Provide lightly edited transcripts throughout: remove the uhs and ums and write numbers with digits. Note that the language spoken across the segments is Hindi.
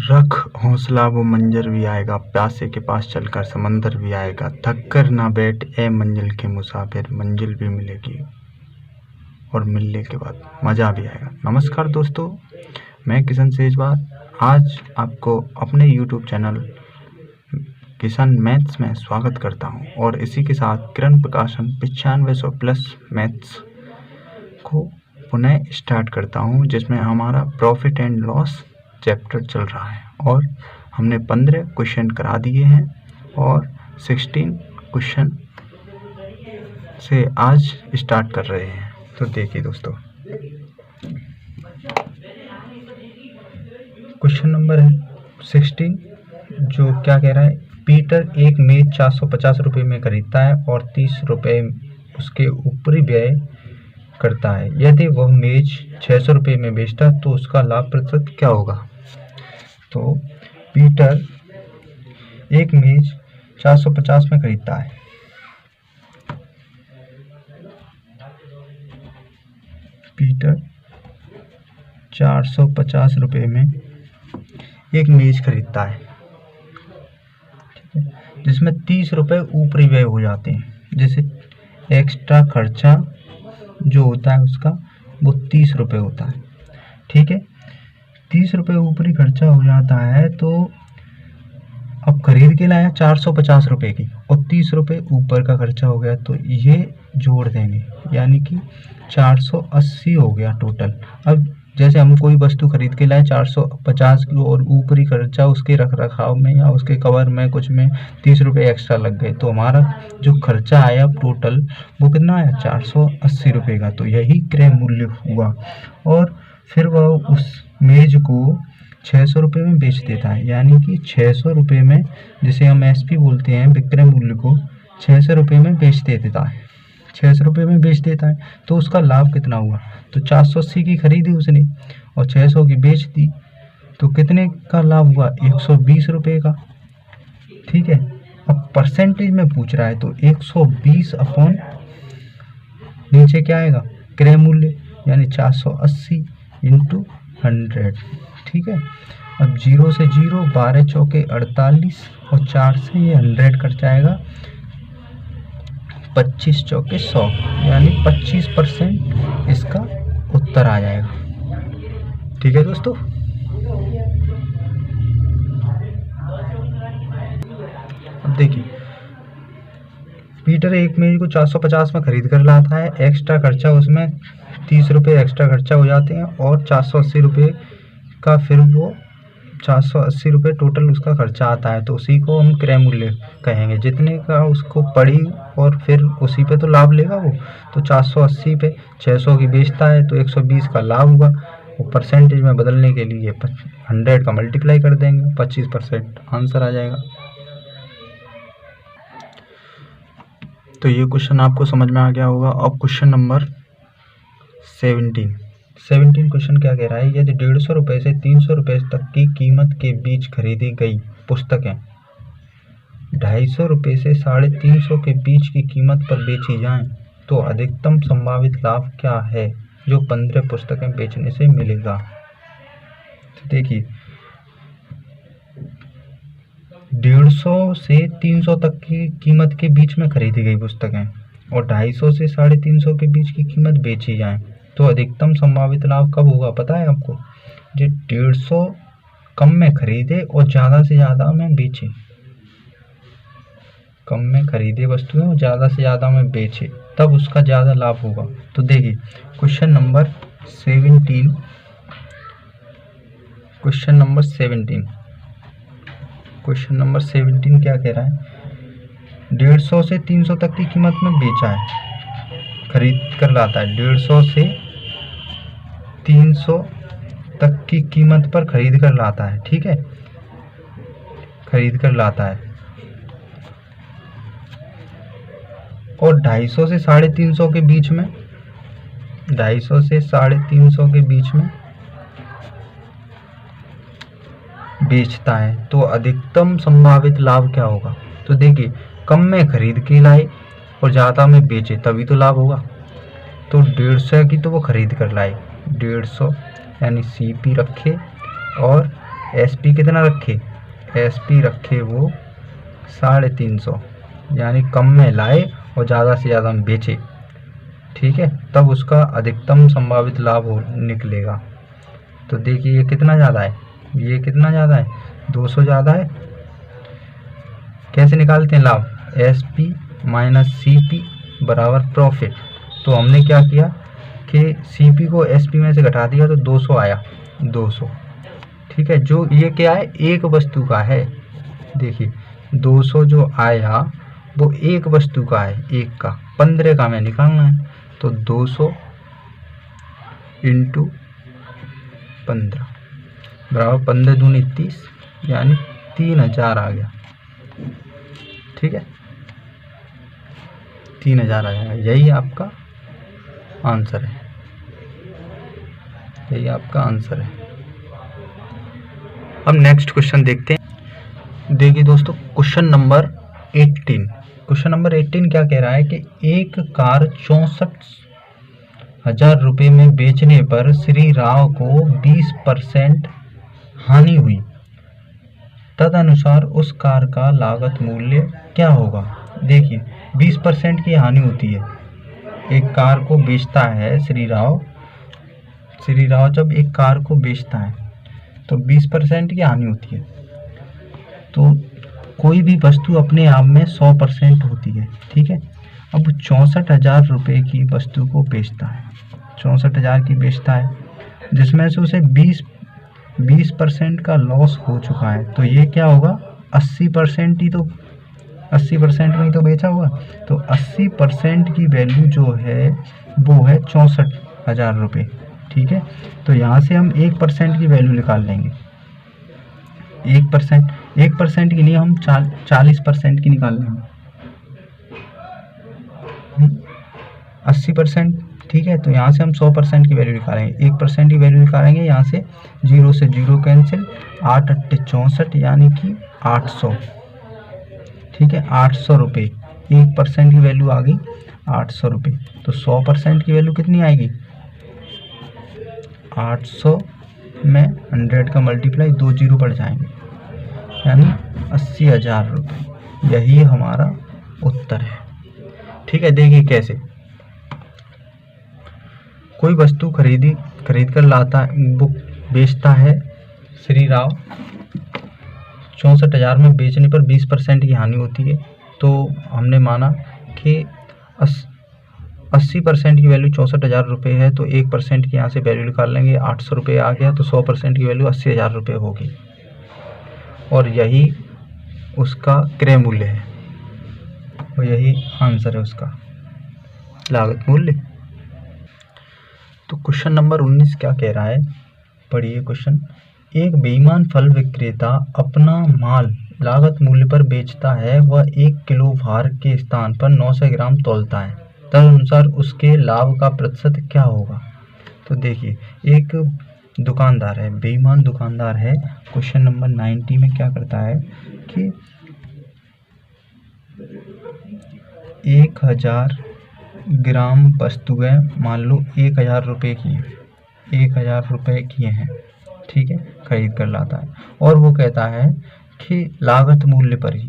रख हौसला वो मंजर भी आएगा, प्यासे के पास चलकर समंदर भी आएगा। थक कर ना बैठ ए मंजिल के मुसाफिर, मंजिल भी मिलेगी और मिलने के बाद मज़ा भी आएगा। नमस्कार दोस्तों, मैं किशन सेजवार आज आपको अपने YouTube चैनल किशन मैथ्स में स्वागत करता हूं और इसी के साथ किरण प्रकाशन 9500+ मैथ्स को पुनः स्टार्ट करता हूं, जिसमें हमारा प्रॉफिट एंड लॉस चैप्टर चल रहा है और हमने 15 क्वेश्चन करा दिए हैं और 16 क्वेश्चन से आज स्टार्ट कर रहे हैं। तो देखिए दोस्तों, क्वेश्चन नंबर है 16 जो क्या कह रहा है, पीटर एक मेज 450 रुपये में खरीदता है और 30 रुपये उसके ऊपरी व्यय करता है। यदि वह मेज 600 रुपये में बेचता तो उसका लाभ प्रतिशत क्या होगा। तो पीटर एक मेज 450 में खरीदता है, पीटर 450 रुपये में एक मेज खरीदता है, जिसमें 30 रुपये ऊपरी व्यय हो जाते हैं। जैसे एक्स्ट्रा खर्चा जो होता है उसका वो 30 रुपये होता है, ठीक है। 30 रुपये ऊपरी खर्चा हो जाता है, तो अब खरीद के लाया 450 रुपये की और 30 रुपये ऊपर का खर्चा हो गया, तो ये जोड़ देंगे, यानी कि 480 हो गया टोटल। अब जैसे हम कोई वस्तु खरीद के लाए 450 की और ऊपरी खर्चा उसके रख रखाव में या उसके कवर में कुछ में 30 रुपये एक्स्ट्रा लग गए, तो हमारा जो खर्चा आया टोटल वो कितना आया, 480 रुपये का। तो यही क्रय मूल्य हुआ और फिर वह उस मेज को 600 रुपये में बेच देता है, यानी कि 600 रुपये में, जिसे हम SP बोलते हैं, विक्रय मूल्य को 600 रुपये में बेच देता है, 600 रुपये में बेच देता है। तो उसका लाभ कितना हुआ, तो 480 की खरीदी उसने और 600 की बेच दी, तो कितने का लाभ हुआ, 120 रुपये का, ठीक है। अब परसेंटेज में पूछ रहा है, तो 120 अपॉन नीचे क्या आएगा, क्रय मूल्य, यानी 480 इंटू 100, ठीक है। अब 0 से 0, 12 चौके 48 और 4 से ये 100 कट जाएगा, 25 चौके 100, यानी 25% इसका उत्तर आ जाएगा, ठीक है दोस्तों। अब देखिए, पीटर एक मेज को 450 में खरीद कर लाता है, एक्स्ट्रा खर्चा उसमें 30 रुपये एक्स्ट्रा खर्चा हो जाते हैं और 480 रुपये का फिर वो 480 रुपये टोटल उसका खर्चा आता है, तो उसी को हम क्रय मूल्य कहेंगे, जितने का उसको पड़ी और फिर उसी पे तो लाभ लेगा वो। तो 480 पे 600 की बेचता है, तो 120 का लाभ हुआ। वो परसेंटेज में बदलने के लिए 100 का मल्टीप्लाई कर देंगे, 25% आंसर आ जाएगा। तो ये क्वेश्चन आपको समझ में आ गया होगा। अब क्वेश्चन नंबर 17 क्वेश्चन क्या कह रहा है, यदि 150 रुपये से 300 रुपये तक की कीमत के बीच खरीदी गई पुस्तकें 250 रुपये से 350 के बीच की कीमत पर बेची जाएं, तो अधिकतम संभावित लाभ क्या है जो 15 पुस्तकें बेचने से मिलेगा। तो देखिए, 150 से 300 तक की कीमत के बीच में खरीदी गई पुस्तकें और 250 से 350 के बीच की कीमत बेची जाएं, तो अधिकतम संभावित लाभ कब होगा पता है आपको, जो 150 कम में खरीदे और ज़्यादा से ज़्यादा में बेचे, कम में खरीदे वस्तुएं और ज़्यादा से ज़्यादा में बेचे, तब उसका ज़्यादा लाभ होगा। तो देखिए, क्वेश्चन नंबर 17 क्या कह रहा है, 150 से 300 तक की कीमत में बेचा है, खरीद कर लाता है, 150 से 300 तक की कीमत पर खरीद कर लाता है, ठीक है, खरीद कर लाता है और 250 से 350 के बीच में, 250 से 350 के बीच में बेचता है, तो अधिकतम संभावित लाभ क्या होगा। तो देखिए, कम में खरीद के लाए और ज़्यादा में बेचे तभी तो लाभ होगा। तो 150 की तो वो खरीद कर लाए, 150 यानी CP रखे और एसपी कितना रखे, एसपी रखे वो 350, यानी कम में लाए और ज़्यादा से ज़्यादा हम बेचे, ठीक है, तब उसका अधिकतम संभावित लाभ निकलेगा। तो देखिए ये कितना ज़्यादा है, ये कितना ज़्यादा है, 200 ज़्यादा है। कैसे निकालते हैं लाभ, S P minus C P बराबर प्रॉफिट। तो हमने क्या किया कि सी पी को एस पी में से घटा दिया तो 200 आया, 200, ठीक है। जो ये क्या है, एक वस्तु का है, देखिए 200 जो आया वो एक वस्तु का है, एक का, 15 का हमें निकालना है। तो 200 इंटू 15 बराबर 15 दूनी 30, यानी 3000 आ गया, ठीक है, 3000 आ जाएगा। यही आपका आंसर है, यही आपका आंसर है। अब नेक्स्ट क्वेश्चन देखते हैं। देखिए दोस्तों क्वेश्चन नंबर 18, क्वेश्चन नंबर 18 क्या कह रहा है कि एक कार 64,000 रुपये में बेचने पर श्री राव को 20% हानि हुई, तदनुसार उस कार का लागत मूल्य क्या होगा। देखिए 20% की हानि होती है, एक कार को बेचता है श्री राव जब एक कार को बेचता है तो 20% की हानि होती है। तो कोई भी वस्तु अपने आप में 100% होती है, ठीक है। अब 64,000 रुपये की वस्तु को बेचता है, 64,000 की बेचता है, जिसमें से उसे 20% का लॉस हो चुका है। तो ये क्या होगा, 80% ही तो, 80% में ही तो बेचा हुआ। तो 80% की वैल्यू जो है वो है 64,000 रुपये, ठीक है। तो यहाँ से हम 1% की वैल्यू निकाल लेंगे, 1% की नहीं, हम 40% की निकाल लेंगे, 80%, ठीक है। तो यहाँ से हम 100% की वैल्यू निकालेंगे, 1% की वैल्यू निकालेंगे, यहाँ से 0 से 0 कैंसिल, 8 8 64, यानी कि 800, ठीक है, 800 रुपये। 1% की वैल्यू आ गई 800 रुपये। तो 100% की वैल्यू कितनी आएगी, 800 में 100 का मल्टीप्लाई, 2 जीरो बढ़ जाएंगे, यानी 80,000 रुपये। यही हमारा उत्तर है, ठीक है। देखिए कैसे, कोई वस्तु खरीद कर लाता है, वो बेचता है श्री राव, 64,000 में बेचने पर 20% की हानि होती है। तो हमने माना कि 80% की वैल्यू 64,000 रुपये है, तो 1% की यहाँ से वैल्यू निकाल लेंगे, 800 रुपये आ गया। तो 100% की वैल्यू 80,000 रुपये होगी, और यही उसका क्रय मूल्य है, और यही आंसर है उसका लागत मूल्य। तो क्वेश्चन नंबर 19 क्या कह रहा है, पढ़िए क्वेश्चन। एक बेईमान फल विक्रेता अपना माल लागत मूल्य पर बेचता है, वह 1 किलो भार के स्थान पर 900 ग्राम तौलता है, तदनुसार उसके लाभ का प्रतिशत क्या होगा। तो देखिए एक दुकानदार है, बेईमान दुकानदार है। क्वेश्चन नंबर 90 में क्या करता है कि 1000 ग्राम वस्तुएं मान लो 1000 रुपये की हैं, 1000 रुपये की हैं, ठीक है, खरीद कर लाता है, और वो कहता है कि लागत मूल्य पर ही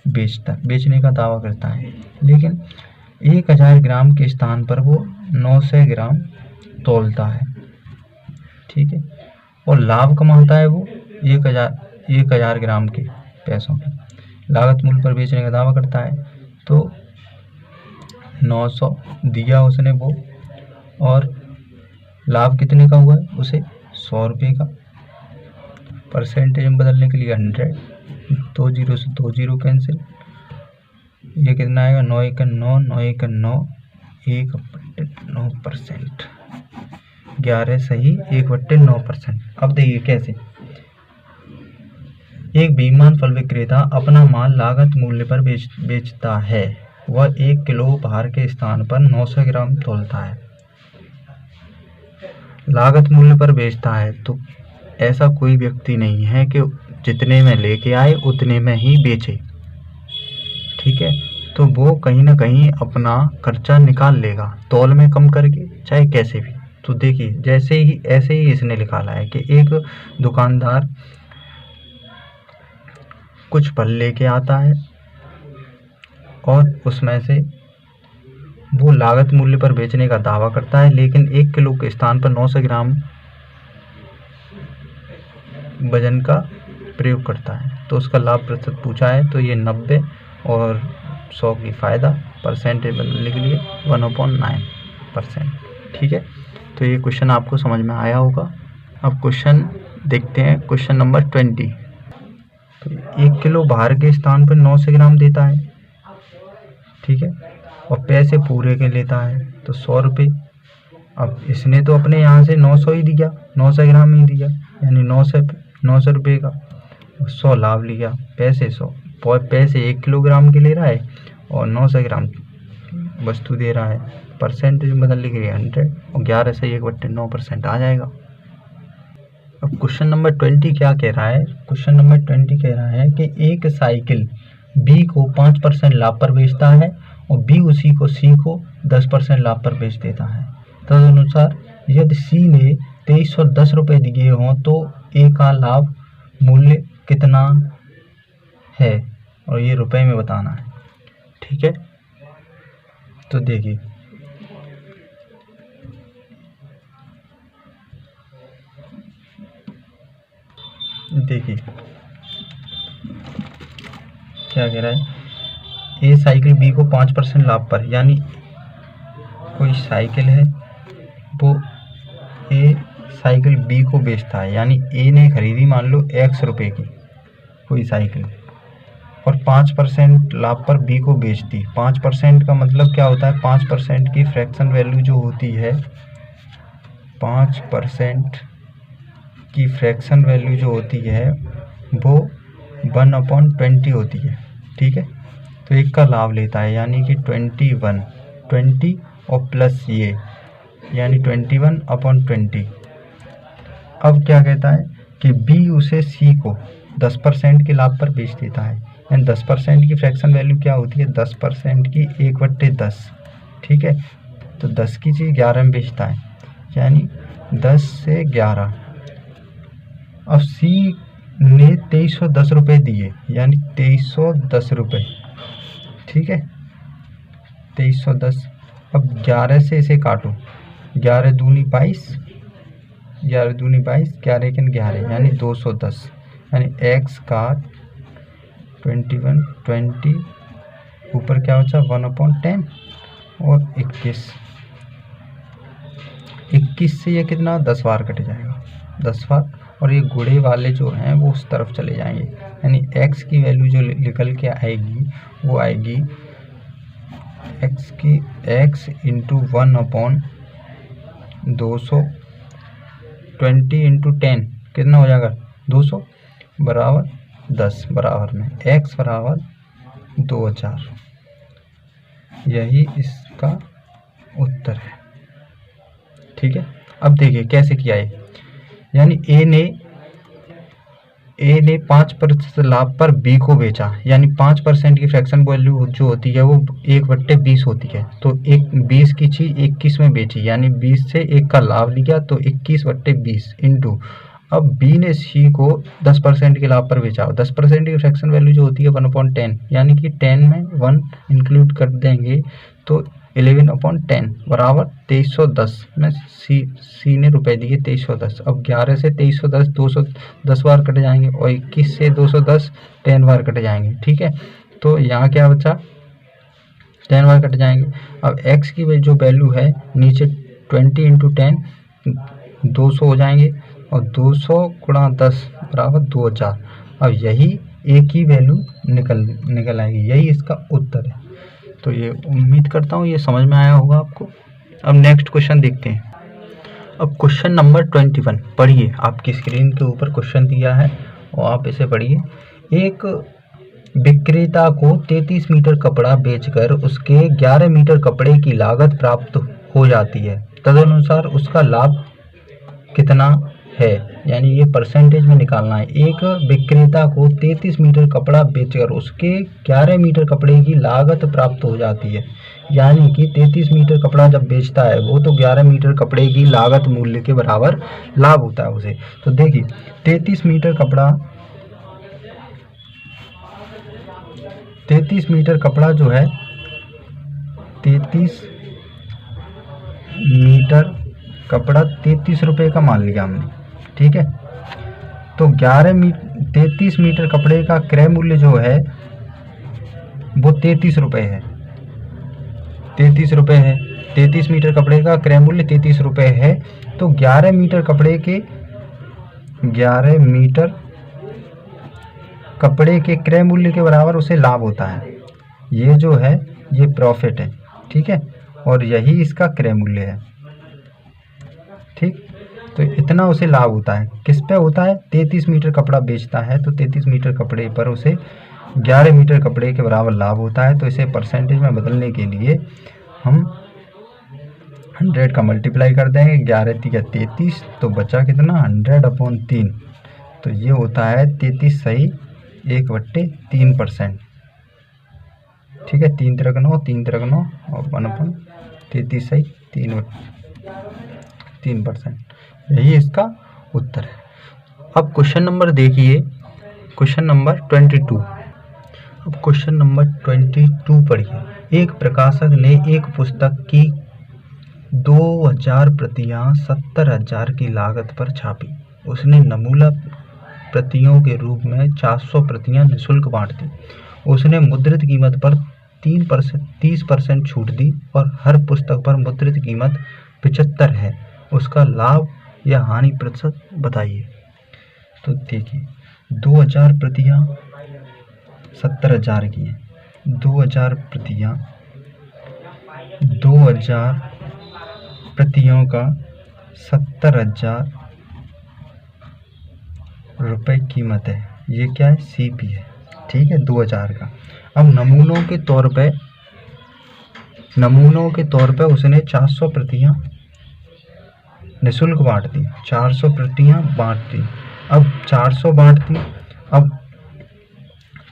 बेचने का दावा करता है, लेकिन 1000 ग्राम के स्थान पर वो 900 ग्राम तौलता है, ठीक है, और लाभ कमाता है वो 1000 ग्राम के पैसों की, लागत मूल्य पर बेचने का दावा करता है। तो 900 दिया उसने वो, और लाभ कितने का हुआ है उसे, 100 रुपये का। परसेंटेज में बदलने के लिए 100, 2 जीरो से 2 जीरो कैंसिल, ये कितना आएगा, 9 1 9, 9 1 9, 1/9%, 11 सही, 1/9%। अब देखिए कैसे, एक बेईमान फल विक्रेता अपना माल लागत मूल्य पर बेचता है, वह 1 किलो भार के स्थान पर 900 ग्राम तौलता है, लागत मूल्य पर बेचता है। तो ऐसा कोई व्यक्ति नहीं है कि जितने में लेके आए उतने में ही बेचे, ठीक है। तो वो कहीं ना कहीं अपना खर्चा निकाल लेगा, तौल में कम करके, चाहे कैसे भी, तो देखिए ऐसे ही इसने निकाला है कि एक दुकानदार कुछ फल लेके आता है और उसमें से वो लागत मूल्य पर बेचने का दावा करता है, लेकिन 1 किलो के स्थान पर 900 ग्राम वजन का प्रयोग करता है। तो उसका लाभ प्रतिशत पूछा है, तो ये 90 और 100 की फ़ायदा परसेंटेज बनने के लिए 1/9%। ठीक है, तो ये क्वेश्चन आपको समझ में आया होगा। अब क्वेश्चन देखते हैं, क्वेश्चन नंबर 20। तो 1 किलो भार के स्थान पर 900 ग्राम देता है, ठीक है, और पैसे पूरे के लेता है तो 100 रुपये। अब इसने तो अपने यहाँ से 900 ही दिया, 900 ग्राम ही दिया, यानी 900 रुपये का 100 लाभ लिया। पैसे 100, पैसे 1 किलोग्राम के ले रहा है और 900 ग्राम वस्तु दे रहा है। परसेंटेज बदलने के लिए 100 और 11 से 1/9% आ जाएगा। अब क्वेश्चन नंबर 20 क्या कह रहा है? क्वेश्चन नंबर 20 कह रहा है कि एक साइकिल बी को 5% लाभ पर बेचता है और बी उसी को सी को 10% लाभ पर बेच देता है। तदनुसार यदि सी ने 2310 रुपये दिए हों तो ए का लाभ मूल्य कितना है, और ये रुपए में बताना है। ठीक है, तो देखिए क्या कह रहा है, ए साइकिल बी को 5% लाभ पर, यानी कोई साइकिल है वो ए साइकिल बी को बेचता है, यानी ए ने खरीदी मान लो x रुपए की कोई साइकिल और 5% लाभ पर बी को बेच दी। 5% का मतलब क्या होता है? 5% की फ्रैक्शन वैल्यू जो होती है, 5% की फ्रैक्शन वैल्यू जो होती है वो 1/20 होती है। ठीक है, तो एक का लाभ लेता है, यानी कि 20 और प्लस ये, यानी 21/20। अब क्या कहता है कि बी उसे सी को 10% के लाभ पर बेच देता है, यानी 10% की फ्रैक्शन वैल्यू क्या होती है? 10% की 1/10। ठीक है, तो 10 की चीज़ 11 में बेचता है, यानी 10 से 11। अब सी ने 2310 रुपये दिए, यानी 2310 रुपये। ठीक है, 2310। अब 11 से इसे काटो, 11 दूनी 22, 11 दूनी 22, 11 एकन 11, यानी 210, यानी x का 21/20 ऊपर क्या बचा? 1/10 और 21 से ये कितना? 10 बार कट जाएगा, 10 बार, और ये गुणे वाले जो हैं वो उस तरफ चले जाएंगे, यानी x की वैल्यू जो निकल के आएगी वो आएगी x इंटू 1/200, 20 इंटू 10 कितना हो जाएगा? 200 बराबर 10, बराबर में x बराबर 2000। यही इसका उत्तर है। ठीक है, अब देखिए कैसे किया है, यानी ए ने 5% लाभ पर बी को बेचा, यानी 5% की फ्रैक्शन वैल्यू जो होती है वो 1/20 होती है, तो 20 की चीज 21 में बेची, यानी 20 से 1 का लाभ लिया तो 21/20 इंटू, अब बी ने सी को 10% के लाभ पर बेचा, 10% की फ्रैक्शन वैल्यू जो होती है 1/10, यानी कि 10 में 1 इंक्लूड कर देंगे तो 11/10 बराबर 2310 में सी ने रुपए दिए 2310। अब 11 से 2310 210 बार कट जाएंगे और 21 से 210 10 बार कट जाएंगे। ठीक है, तो यहाँ क्या बचा? 10 बार कट जाएंगे। अब x की जो वैल्यू है नीचे 20 इंटू 10 200 हो जाएंगे और 200 गुणा 10 बराबर 2000। अब यही a की वैल्यू निकल आएगी, यही इसका उत्तर है। तो ये उम्मीद करता हूँ ये समझ में आया होगा आपको। अब नेक्स्ट क्वेश्चन देखते हैं। अब क्वेश्चन नंबर 21 पढ़िए, आपकी स्क्रीन के ऊपर क्वेश्चन दिया है और आप इसे पढ़िए। एक विक्रेता को 33 मीटर कपड़ा बेचकर उसके 11 मीटर कपड़े की लागत प्राप्त हो जाती है, तदनुसार उसका लाभ कितना है, यानी ये परसेंटेज में निकालना है। एक विक्रेता को 33 मीटर कपड़ा बेचकर उसके 11 मीटर कपड़े की लागत प्राप्त हो जाती है, यानी कि 33 मीटर कपड़ा जब बेचता है वो तो 11 मीटर कपड़े की लागत मूल्य के बराबर लाभ होता है उसे। तो देखिए 33 मीटर कपड़ा जो है 33 मीटर कपड़ा 33 रुपये का मान लिया हमने, ठीक है। तो 33 मीटर कपड़े का क्रय मूल्य जो है वो 33 रुपये है। 33 रुपये है, 33 मीटर कपड़े का क्रय मूल्य 33 रुपये है। तो 11 मीटर कपड़े के क्रय मूल्य के बराबर उसे लाभ होता है। ये जो है ये प्रॉफिट है, ठीक है, और यही इसका क्रय मूल्य है, ठीक। तो इतना उसे लाभ होता है। किस पे होता है? 33 मीटर कपड़ा बेचता है तो 33 मीटर कपड़े पर उसे 11 मीटर कपड़े के बराबर लाभ होता है। तो इसे परसेंटेज में बदलने के लिए हम 100 का मल्टीप्लाई कर देंगे, 11 तिया 33, तो बचा कितना 100/3। तो ये होता है 33 सही 1/3%, ठीक है। 3 तिरक 9 और 1/33 सही 3%। यही इसका उत्तर है। अब क्वेश्चन नंबर देखिए, क्वेश्चन नंबर 22। अब क्वेश्चन नंबर 22 पढ़िए। एक प्रकाशक ने एक पुस्तक की 2000 प्रतियां 70,000 की लागत पर छापी। उसने नमूना प्रतियों के रूप में 400 प्रतियां निःशुल्क बांट दी। उसने मुद्रित कीमत पर 30% छूट दी और हर पुस्तक पर मुद्रित कीमत 75 है। उसका लाभ या हानि प्रतिशत बताइए। तो देखिए 2000 प्रतियां 70,000 की हैं। 2000 प्रतियों का 70,000 रुपये कीमत है। ये क्या है? CP है, ठीक है, 2000 का। अब नमूनों के तौर पे उसने 400 प्रतियां निःशुल्क बांट दी। 400 प्रतियां बांट दी। अब 400 बांट दी, अब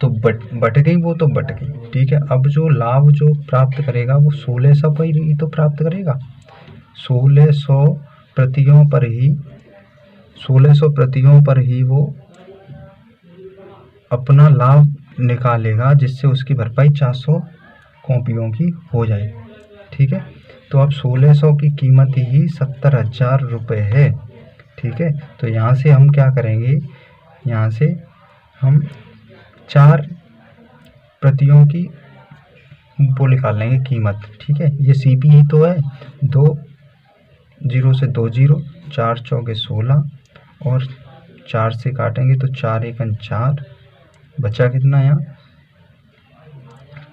तो बट गई, वो तो बट गई, ठीक है। अब जो लाभ जो प्राप्त करेगा वो 1600 पर ही तो प्राप्त करेगा। 1600 प्रतियों पर ही वो अपना लाभ निकालेगा, जिससे उसकी भरपाई 400 कॉपियों की हो जाए, ठीक है। तो अब 1600 की कीमत ही 70,000 रुपये है, ठीक है। तो यहाँ से हम क्या करेंगे, यहाँ से हम 4 प्रतियों की वो निकाल लेंगे कीमत, ठीक है। ये CP ही तो है। 2 0 से 2 0, 4 चौके 16 और 4 से काटेंगे तो 4 एकन 4, बचा कितना यहाँ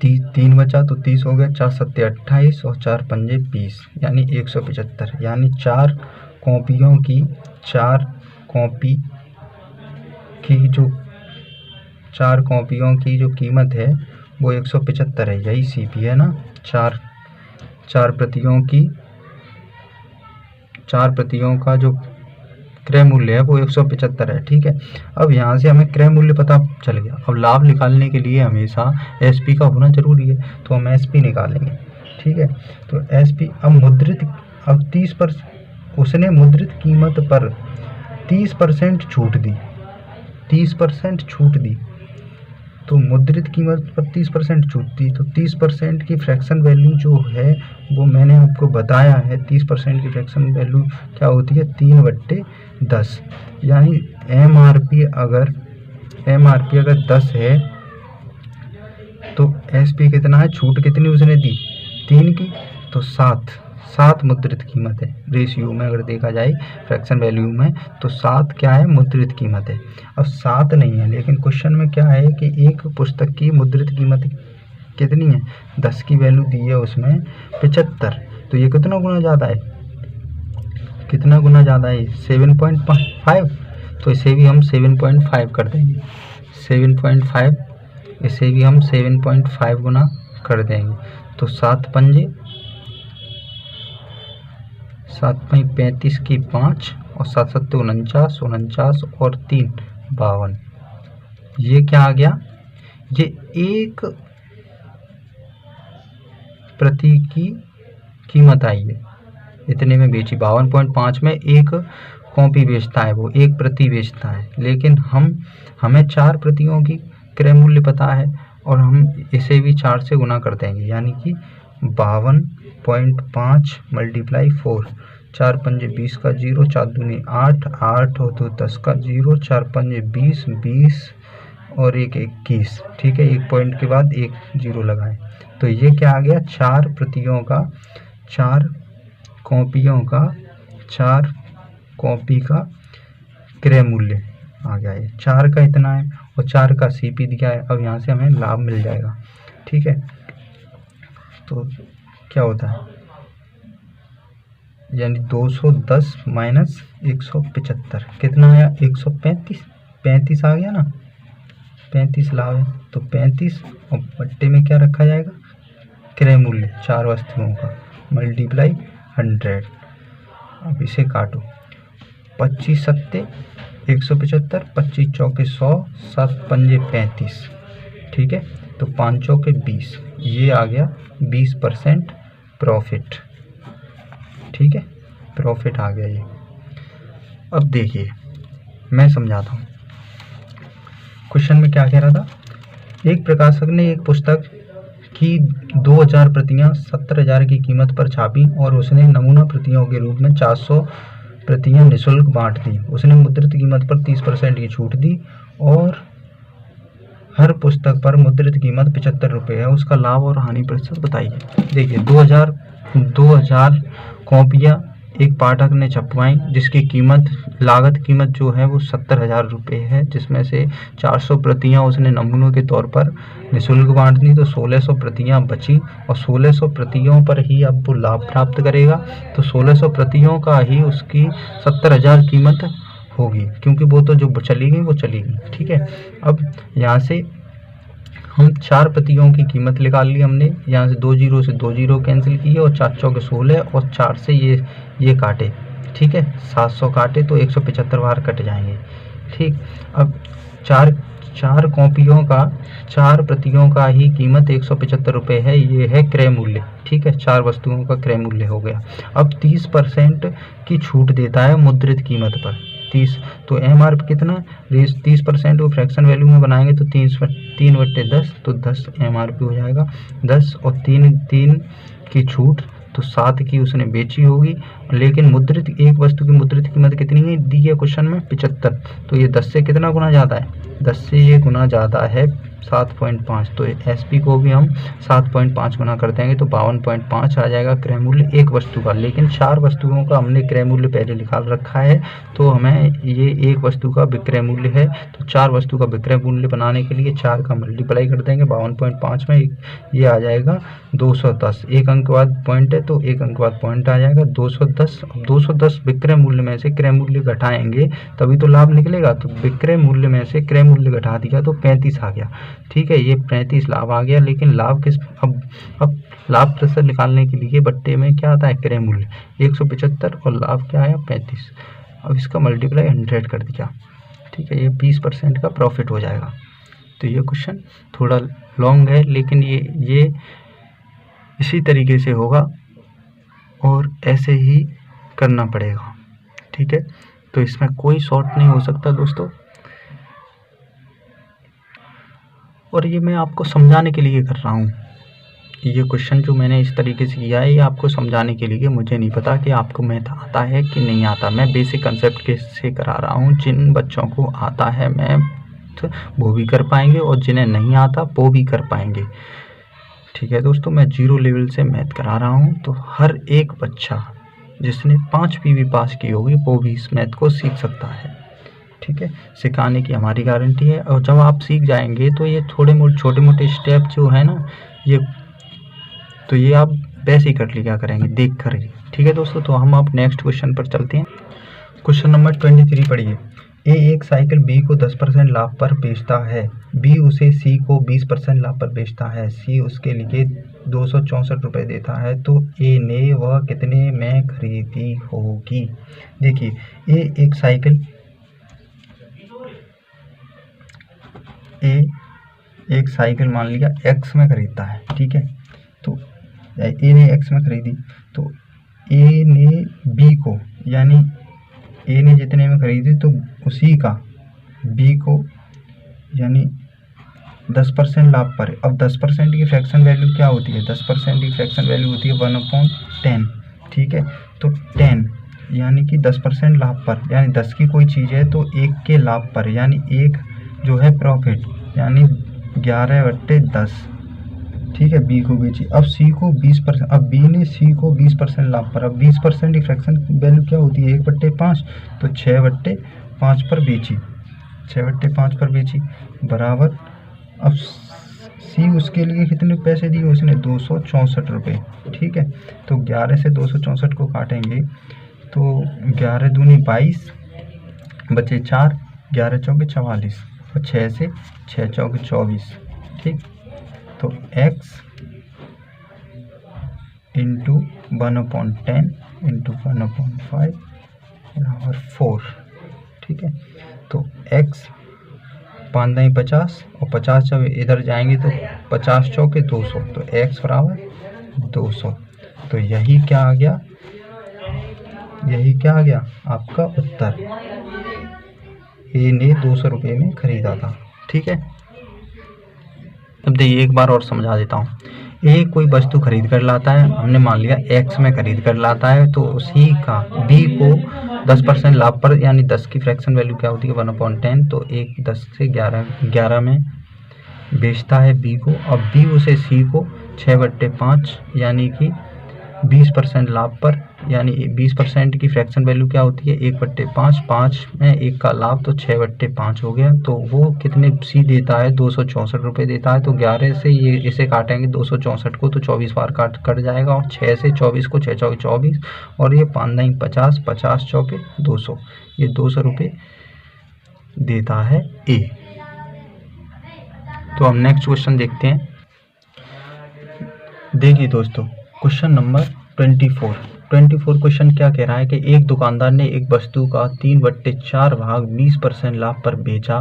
3 बचा, तो 30 हो गया। 4 सत्ते 28 और 4 पंजे 20, यानी 175। यानी 4 कॉपियों की 4 कॉपियों की जो कीमत है वो 175 है। यही CP है ना। 4 प्रतियों का जो क्रय मूल्य है वो 175 है, ठीक है। अब यहाँ से हमें क्रय मूल्य पता चल गया। अब लाभ निकालने के लिए हमेशा SP का होना जरूरी है, तो हम SP निकालेंगे, ठीक है। तो SP अब 30%, उसने मुद्रित कीमत पर 30% छूट दी। 30% छूट दी, तो मुद्रित कीमत पर 30% छूट दी, तो 30% की फ्रैक्शन वैल्यू जो है वो मैंने आपको बताया है। 30% की फ्रैक्शन वैल्यू क्या होती है? 3/10। यानी MRP अगर 10 है तो SP कितना है? छूट कितनी उसने दी? 3 की, तो 7 मुद्रित कीमत है। रेशियो में अगर देखा जाए फ्रैक्शन वैल्यू में तो 7 क्या है? मुद्रित कीमत है। अब 7 नहीं है, लेकिन क्वेश्चन में क्या है कि एक पुस्तक की मुद्रित कीमत कितनी है? 10 की वैल्यू दी है उसमें 75, तो ये कितना गुना ज़्यादा है? 7.5। तो इसे भी हम 7.5 कर देंगे। 7.5, इसे भी हम 7.5 गुना कर देंगे। तो 7 पंजे 35 की 5 और 7 सत्ते 49 और 3 52। ये क्या आ गया? ये एक प्रति की कीमत आई है, इतने में बेची। 52.5 में एक कॉपी बेचता है, वो एक प्रति बेचता है, लेकिन हमें 4 प्रतियों की क्रय मूल्य पता है और हम इसे भी 4 से गुना कर देंगे, यानी कि 52.5 मल्टीप्लाई 4, 4 पंजे 20 का 0, 4 दूनी 8, 8 और 2 10 का 0, 4 पंजे 20, 20 और 1 21। ठीक है, एक पॉइंट के बाद एक 0 लगाएं, तो ये क्या आ गया, 4 प्रतियों का, 4 कॉपियों का, 4 कॉपी का क्रय मूल्य आ गया है। 4 का इतना है और 4 का सीपी दिया है। अब यहाँ से हमें लाभ मिल जाएगा। ठीक है, तो क्या होता है, यानी 210 माइनस 175 कितना आया, 135, 35 आ गया ना, 35 लाभ है, तो 35 और बट्टे में क्या रखा जाएगा, क्रय मूल्य 4 वस्तुओं का मल्टीप्लाई 100। अब इसे काटो, 25 सत्ते 175, 25 चौके 100, 7 पंजे 35। ठीक है, तो 5 चौके 20, ये आ गया 20% प्रॉफिट। ठीक है, प्रॉफिट आ गया ये। अब देखिए मैं समझाता हूँ, क्वेश्चन में क्या कह रहा था, एक प्रकाशक ने एक पुस्तक की 2000 प्रतियां 70,000 की कीमत पर छापी और उसने नमूना प्रतियों के रूप में 400 प्रतियां निःशुल्क बांट दी। उसने मुद्रित कीमत पर 30% की छूट दी और हर पुस्तक पर मुद्रित कीमत 75 रुपये है। उसका लाभ और हानि प्रतिशत बताइए। देखिए 2000 कॉपियां एक पाठक ने छपवाई, जिसकी लागत कीमत जो है वो 70,000 रुपये है, जिसमें से 400 प्रतियां उसने नमूनों के तौर पर निःशुल्क बांट दी, तो 1600 प्रतियां बची और 1600 प्रतियों पर ही अब वो लाभ प्राप्त करेगा। तो 1600 प्रतियों का ही उसकी 70,000 कीमत होगी, क्योंकि वो तो जो चली गई वो चली गई। ठीक है, अब यहाँ से हम 4 प्रतियों की कीमत निकाल ली हमने, यहाँ से 2 जीरो से 2 जीरो कैंसिल किए और 4 चौके 16 और 4 से ये काटे। ठीक है, 700 काटे तो 175 बार कट जाएंगे। ठीक, अब 4 कॉपियों का, 4 प्रतियों का ही कीमत 175 रुपये है, ये है क्रय मूल्य। ठीक है, 4 वस्तुओं का क्रय मूल्य हो गया। अब 30% की छूट देता है मुद्रित कीमत पर, 30, तो MRP कितना, 30% को फ्रैक्शन वैल्यू में बनाएंगे तो 3/10, तो 10 MRP हो जाएगा। 10 और 3 की छूट, तो 7 की उसने बेची होगी, लेकिन मुद्रित एक वस्तु की मुद्रित कीमत कितनी है दी है क्वेश्चन में, 75, तो ये 10 से कितना गुना ज़्यादा है, 10 से ये गुना ज़्यादा है 7.5, तो SP को भी हम 7.5 गुना कर देंगे तो 52.5 आ जाएगा क्रय मूल्य एक वस्तु का। लेकिन 4 वस्तुओं का हमने क्रय मूल्य पहले निकाल रखा है, तो हमें ये एक वस्तु का विक्रय मूल्य है, तो 4 वस्तु का विक्रय मूल्य बनाने के लिए 4 का मल्टीप्लाई कर देंगे 52.5 में, ये आ जाएगा 210। एक अंक बाद पॉइंट है तो एक अंक बाद पॉइंट आ जाएगा 210। 210 विक्रय मूल्य में से क्रय मूल्य घटाएंगे तभी तो लाभ निकलेगा, तो विक्रय मूल्य में से क्रय मूल्य घटा दिया तो 35 आ गया। ठीक है, ये 35 लाभ आ गया। लेकिन लाभ किस, अब लाभ प्रतिशत निकालने के लिए बट्टे में क्या आता है, क्रय मूल्य 175 और लाभ क्या आया 35। अब इसका मल्टीप्लाई 100 कर दिया। ठीक है, ये 20% का प्रॉफिट हो जाएगा। तो ये क्वेश्चन थोड़ा लॉन्ग है, लेकिन ये इसी तरीके से होगा और ऐसे ही करना पड़ेगा। ठीक है, तो इसमें कोई शॉर्ट नहीं हो सकता दोस्तों, और ये मैं आपको समझाने के लिए कर रहा हूँ। ये क्वेश्चन जो मैंने इस तरीके से किया है, ये आपको समझाने के लिए। मुझे नहीं पता कि आपको मैथ आता है कि नहीं आता, मैं बेसिक कंसेप्ट के से करा रहा हूँ। जिन बच्चों को आता है मैथ वो भी कर पाएंगे और जिन्हें नहीं आता वो भी कर पाएंगे। ठीक है दोस्तों, मैं 0 लेवल से मैथ करा रहा हूँ, तो हर एक बच्चा जिसने 5 PV पास की होगी वो भी इस मैथ को सीख सकता है। ठीक है, सिखाने की हमारी गारंटी है, और जब आप सीख जाएंगे तो ये छोटे मोटे स्टेप जो है ना, ये आप वैसे ही कर लिया करेंगे देख कर ही। ठीक है दोस्तों, तो हम अब नेक्स्ट क्वेश्चन पर चलते हैं। क्वेश्चन नंबर 23 पढ़िए। A एक साइकिल B को 10% लाभ पर बेचता है, B उसे C को 20% लाभ पर बेचता है, C उसके लिए 264 रुपये देता है, तो A ने वह कितने में खरीदी होगी। देखिए A एक साइकिल मान लिया X में खरीदता है। ठीक है, तो ए ने एक्स में खरीदी तो ए ने बी को, यानी ए ने जितने में खरीदी तो उसी का बी को यानी 10% लाभ पर। अब 10% की फ्रैक्शन वैल्यू क्या होती है? 10% की फ्रैक्शन वैल्यू होती है 1/10। ठीक है, तो 10 यानी कि 10% लाभ पर, यानी 10 की कोई चीज़ है तो 1 के लाभ पर, यानी 1 जो है प्रॉफिट, यानी 11/10। ठीक है, बी को बेची। अब सी को 20%, अब बी ने सी को 20% लाभ पर। अब 20% की फ्रैक्शन वैल्यू क्या होती है? 1/5, तो 6/5 पर बेची, 6/5 पर बेची बराबर। अब सी उसके लिए कितने पैसे दिए? उसने 264 रुपये। ठीक है, तो 11 से 264 को काटेंगे तो 11 दूनी 22, बचे 4, 11 चौके 44 और 6 से 6 चौके 24। ठीक, तो x इंटू 1/10 इंटू 1/5 बराबर 4। ठीक है, तो x 5 नहीं 50 और 50 जब इधर जाएंगे तो 50 चौके 200, तो x बराबर 200। तो यही क्या आ गया? यही क्या आ गया आपका उत्तर। ए ने 200 रुपये में खरीदा था। ठीक है, अब देखिए एक बार और समझा देता हूँ। ए कोई वस्तु खरीद कर लाता है, हमने मान लिया एक्स में खरीद कर लाता है, तो उसी का बी को 10% लाभ पर, यानी 10 की फ्रैक्शन वैल्यू क्या होती है? 1/10, तो 1 10 से 11 में बेचता है बी को। अब बी उसे सी को 6/5 यानी कि 20% लाभ पर, यानी 20% की फ्रैक्शन वैल्यू क्या होती है? 1/5, 5 में 1 का लाभ, तो 6/5 हो गया। तो वो कितने सी देता है? 264 रुपये देता है। तो 11 से ये इसे काटेंगे 264 को, तो 24 बार कट जाएगा, और 6 से 24 को 6 चौके 24, और ये 5 नहीं 50, 50 चौके 200, ये 200 रुपये देता है ए। तो हम नेक्स्ट क्वेश्चन देखते हैं। देखिए दोस्तों, क्वेश्चन नंबर 24 क्वेश्चन क्या कह रहा है कि एक दुकानदार ने एक वस्तु का 3/4 भाग 20% लाभ पर बेचा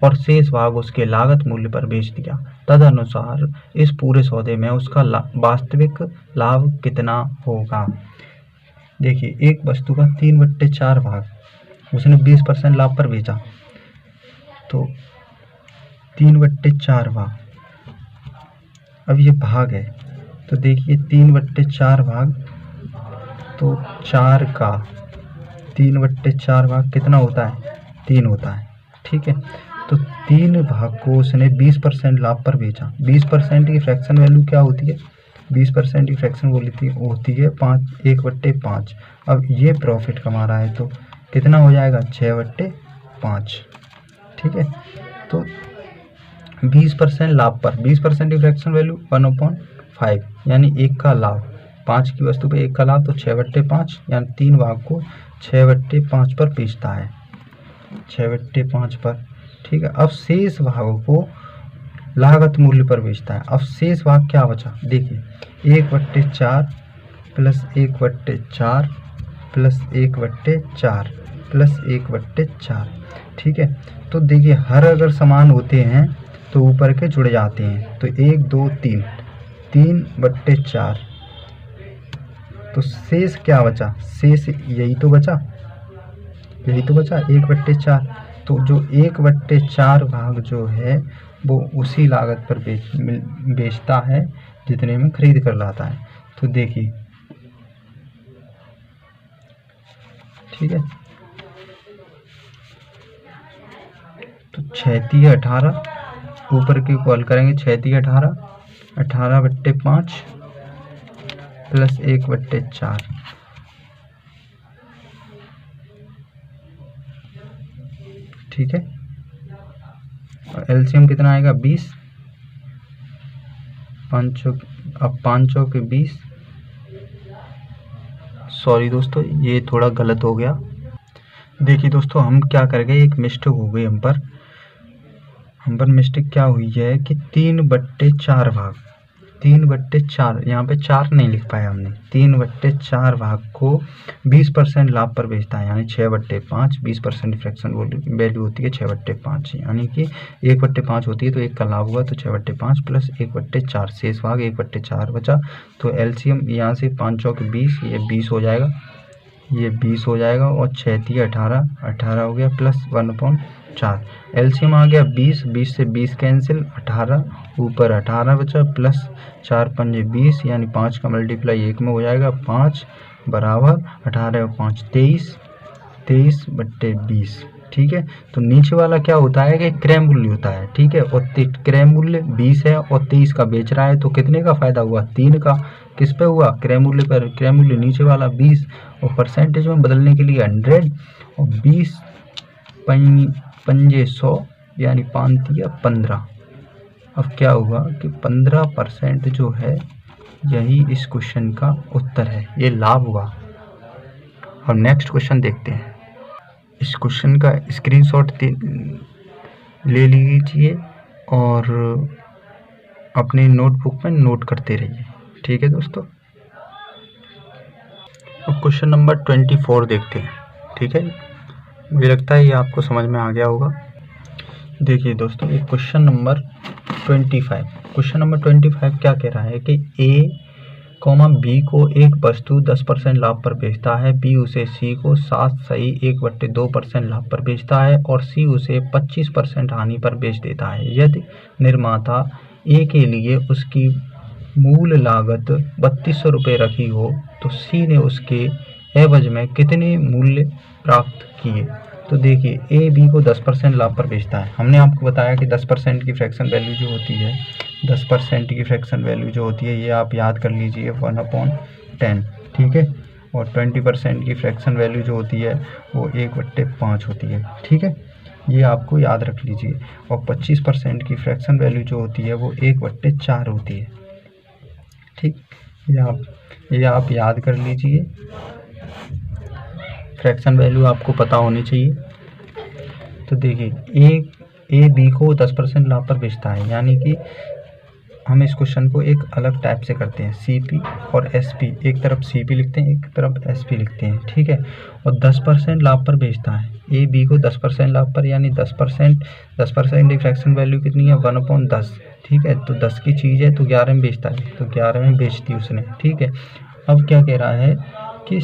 और शेष भाग उसके लागत मूल्य पर बेच दिया। तदनुसार इस पूरे सौदे में उसका वास्तविक लाभ कितना होगा? देखिए, एक वस्तु का 3/4 भाग उसने 20% लाभ पर बेचा, तो 3/4 भाग, अब ये भाग है तो देखिए 3/4 भाग, तो 4 का 3/4 भाग कितना होता है? 3 होता है। ठीक है, तो 3 भाग को उसने 20% लाभ पर बेचा। 20% की फ्रैक्शन वैल्यू क्या होती है? 20% की फ्रैक्शन होती है 1/5। अब ये प्रॉफिट कमा रहा है तो कितना हो जाएगा? 6/5। ठीक है, तो 20% लाभ पर, 20% की फ्रैक्शन वैल्यू 1/5, यानी 1 का लाभ, 5 की वस्तु पे 1 का लाभ, तो 6/5, यानी 3 भाग को 6/5 पर बेचता है, 6/5 पर। ठीक है, अब शेष भाग को लागत मूल्य पर बेचता है। अब शेष भाग क्या बचा? देखिए 1/4 प्लस 1/4 प्लस 1/4 प्लस 1/4। ठीक है, तो देखिए हर अगर समान होते हैं तो ऊपर के जुड़ जाते हैं, तो 1 2 3, 3/4, तो शेष क्या बचा? शेष यही तो बचा, 1/4। तो जो 1/4 भाग जो है वो उसी लागत पर बेचता है जितने में खरीद कर लाता है। तो देखिए, ठीक है, तो 6 18, ऊपर की कॉल करेंगे, 6 18, 18/5 प्लस 1/4। ठीक है, और एलसीएम कितना आएगा? 20, 5 चौके 20। सॉरी दोस्तों, ये थोड़ा गलत हो गया। देखिए दोस्तों, हम क्या कर गए, एक मिस्टेक हो गई हम पर मिस्टेक क्या हुई है कि 3/4 भाग, 3/4, यहाँ पे 4 नहीं लिख पाया हमने, 3/4 भाग को 20% लाभ पर बेचता है, यानी 6/5, 20% फ्रैक्शन वैल्यू होती है 6/5, यानी कि 1/5 होती है, तो 1 का लाभ हुआ तो 6/5 प्लस 1/4, शेष भाग 1/4 बचा। तो एलसीएम यहाँ से 5 चौक 20, ये 20 हो जाएगा, ये 20 हो जाएगा, और 6 × 18, 18 हो गया, प्लस 1/4। एलसीएम आ गया 20, 20 से 20 कैंसिल, 18 ऊपर 18 बचा, प्लस 4 × 5 = 20, यानी 5 का मल्टीप्लाई 1 में हो जाएगा, 5 बराबर 18 और 5 23, 23/20। ठीक है, तो नीचे वाला क्या होता है कि क्रय मूल्य होता है। ठीक है, और क्रय मूल्य 20 है और 23 का बेच रहा है, तो कितने का फायदा हुआ, 3 का। किस पे हुआ, क्रय मूल्य पर। क्रय मूल्य नीचे वाला 20, और परसेंटेज में बदलने के लिए 100, और 20 पंजे 100, यानी 5 × 15। अब क्या हुआ कि 15% जो है, यही इस क्वेश्चन का उत्तर है, ये लाभ हुआ। और नेक्स्ट क्वेश्चन देखते हैं। इस क्वेश्चन का स्क्रीनशॉट ले लीजिए और अपने नोटबुक में नोट करते रहिए। ठीक है दोस्तों, अब क्वेश्चन नंबर 24 देखते हैं। ठीक है, मुझे लगता है ये आपको समझ में आ गया होगा। देखिए दोस्तों, ये क्वेश्चन नंबर 25, क्वेश्चन नंबर 25 क्या कह रहा है कि ए बी को एक वस्तु 10% लाभ पर बेचता है, बी उसे सी को 7/1/2% लाभ पर बेचता है, और सी उसे 25% हानि पर बेच देता है। यदि निर्माता ए के लिए उसकी मूल लागत 3200 रुपये रखी हो, तो सी ने उसके एवज में कितने मूल्य प्राप्त किए। तो देखिए, ए बी को 10% लाभ पर बेचता है। हमने आपको बताया कि 10% की फ्रैक्शन वैल्यू जो होती है, 10% की फ्रैक्शन वैल्यू जो होती है, ये आप याद कर लीजिए 1/10। ठीक है, और 20% की फ्रैक्शन वैल्यू जो होती है वो 1/5 होती है। ठीक है, ये आपको याद रख लीजिए। और 25% की फ्रैक्शन वैल्यू जो होती है वो 1/4 होती है। ठीक, ये आप याद कर लीजिए, फ्रैक्शन वैल्यू आपको पता होनी चाहिए। तो देखिए, ए बी को 10% लाभ पर बेचता है, यानी कि हम इस क्वेश्चन को एक अलग टाइप से करते हैं, सीपी और एसपी, एक तरफ सीपी लिखते हैं, एक तरफ एसपी लिखते हैं। ठीक है, और 10% लाभ पर बेचता है, ए बी को 10% लाभ पर, यानी 10% की फ्रैक्शन वैल्यू कितनी है, 1/10। ठीक है, तो 10 की चीज़ है तो 11 में बेचता है, तो 11 में बेच दी उसने। ठीक है, अब क्या कह रहा है कि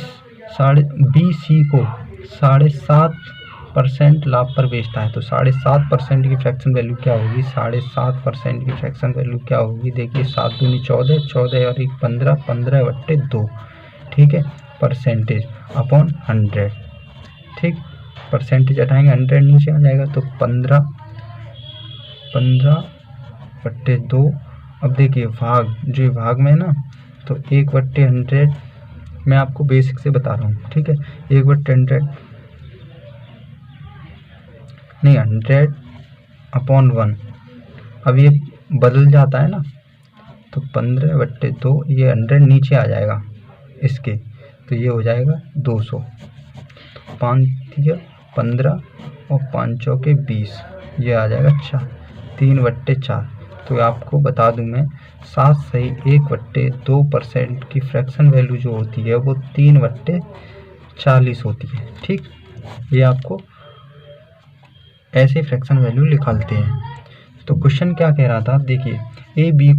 बी सी को 7.5% लाभ पर बेचता है, तो 7.5% की फ्रैक्शन वैल्यू क्या होगी, 7.5% की फ्रैक्शन वैल्यू क्या होगी। देखिए, 7 दूनी 14, 14 और 1 15, 15/2। ठीक है, परसेंटेज अपॉन 100। ठीक, परसेंटेज हटाएंगे, 100 नीचे आ जाएगा, तो 15/2। अब देखिए, भाग में ना, तो 1/100 मैं आपको बेसिक से बता रहा हूँ। ठीक है, 1/100 नहीं, 100/1। अब ये बदल जाता है ना, तो 15/2, ये 100 नीचे आ जाएगा इसके, तो ये हो जाएगा 200। 5 × 15 और 5 चौके 20, ये आ जाएगा 3/4। तो आपको बता दूं मैं, 7/1/2% की फ्रैक्शन वैल्यू जो होती है वो 3/40 होती है। ठीक, ये आपको ऐसे फ्रैक्शन वैल्यू निकालते हैं। तो क्वेश्चन क्या कह रहा था, देखिए, ए बी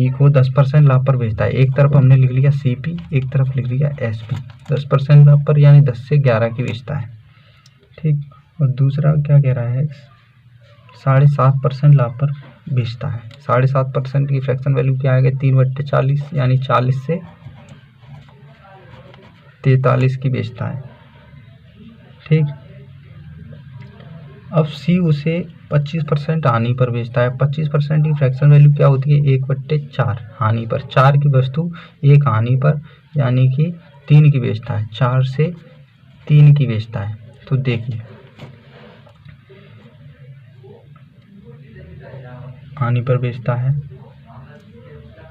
को 10% लाभ पर बेचता है। एक तरफ हमने लिख लिया सीपी, एक तरफ लिख लिया एसपी। 10% लाभ पर यानी 10 से 11 की बेचता है। ठीक, और दूसरा क्या कह रहा है, 7.5% लाभ पर बेचता है। 7.5% की फ्रैक्शन वैल्यू क्या आएगा, 3/40, यानी 40 से 43 की बेचता है। ठीक, अब सी उसे 25% हानि पर बेचता है। 25% की फ्रैक्शन वैल्यू क्या होती है, 1/4 हानि पर। 4 की वस्तु 1 हानि पर, यानी कि 3 की बेचता है, 4 से 3 की बेचता है। तो देखिए, हानि पर बेचता है।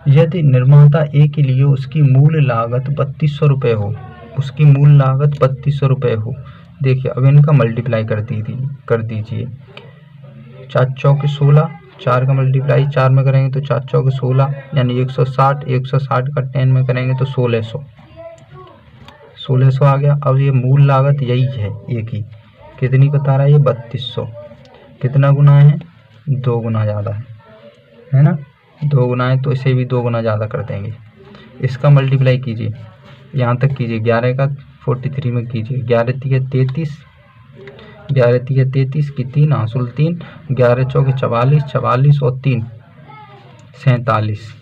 यदि निर्माता ए के लिए उसकी मूल लागत 3200 रुपये हो, उसकी मूल लागत 3200 रुपये हो। देखिए, अब इनका मल्टीप्लाई कर दीजिए, 4 चौके 16, 4 का मल्टीप्लाई 4 में करेंगे तो 4 चौके 16 यानी 160, 160 का 10 में करेंगे तो 1600 आ गया। अब ये मूल लागत यही है एक ही, कितनी बता रहा है ये 3200। कितना गुना है, 2 गुना ज़्यादा है ना, 2 गुना है तो इसे भी 2 गुना ज़्यादा कर देंगे। इसका मल्टीप्लाई कीजिए, यहाँ तक कीजिए, 11 का 43 में कीजिए, 11 तिया 33, 11 तिया 33 की 3 हासुल 3, 11 चौके 44, 44 और 3 47।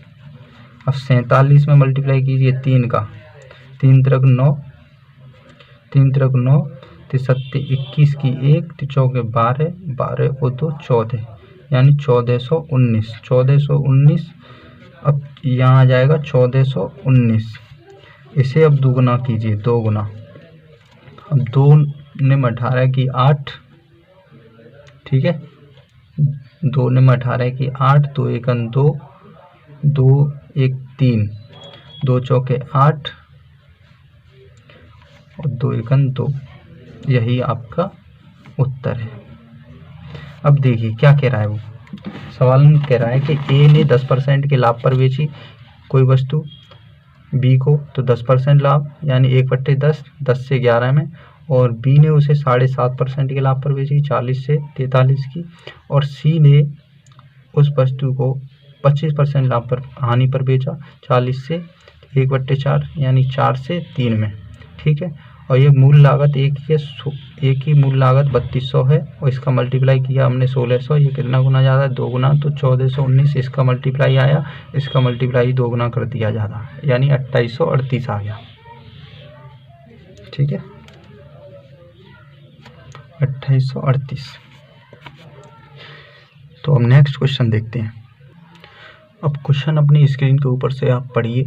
अब 47 में मल्टीप्लाई कीजिए 3 का, 3 तिरक 9, 3 तिरक 9, 3 21 की 1, 3 चौके 12, 12 और 2 14 यानी 1419, 1419। अब यहाँ आ जाएगा 1419। इसे अब दुगुना कीजिए, 2 गुना। अब 2 निम 18 की 8, ठीक है, 2 निम 18 की 8, 2 एकन 2, 2 1 3, 2 चौके 8 और 2 एकन 2, यही आपका उत्तर है। अब देखिए क्या कह रहा है वो, सवाल में कह रहा है कि ए ने 10% के लाभ पर बेची कोई वस्तु बी को, तो 10% लाभ यानी 1/10, 10 से 11 में, और बी ने उसे 7.5% के लाभ पर बेची 40 से 43 की, और सी ने उस वस्तु को 25% लाभ पर हानि पर बेचा 40 से 1/4 यानी 4 से 3 में, ठीक है। और ये मूल लागत एक ही मूल लागत 3200 है, और इसका मल्टीप्लाई किया हमने 1600, ये कितना गुना ज़्यादा है, 2 गुना, तो 1419 इसका मल्टीप्लाई आया, इसका मल्टीप्लाई 2 गुना कर दिया ज़्यादा यानी 2838 आ गया, ठीक है, 2838। तो अब नेक्स्ट क्वेश्चन देखते हैं। अब क्वेश्चन अपनी स्क्रीन के ऊपर से आप पढ़िए।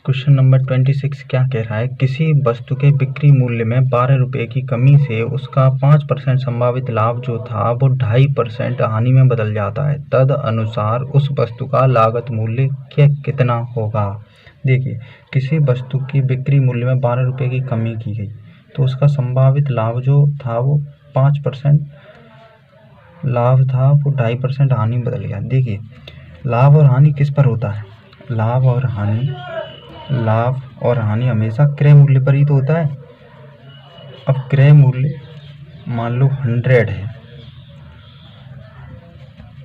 क्वेश्चन नंबर 26 क्या कह रहा है, किसी वस्तु के बिक्री मूल्य में 12 रुपये की कमी से उसका 5% संभावित लाभ जो था वो 2.5% हानि में बदल जाता है, तद अनुसार उस वस्तु का लागत मूल्य कितना होगा। देखिए, किसी वस्तु की बिक्री मूल्य में 12 रुपये की कमी की गई तो उसका संभावित लाभ जो था वो 5% लाभ था, वो 2.5% हानि में बदल गया। देखिए, लाभ और हानि किस पर होता है, लाभ और हानि हमेशा क्रय मूल्य पर ही तो होता है। अब क्रय मूल्य मान लो 100 है,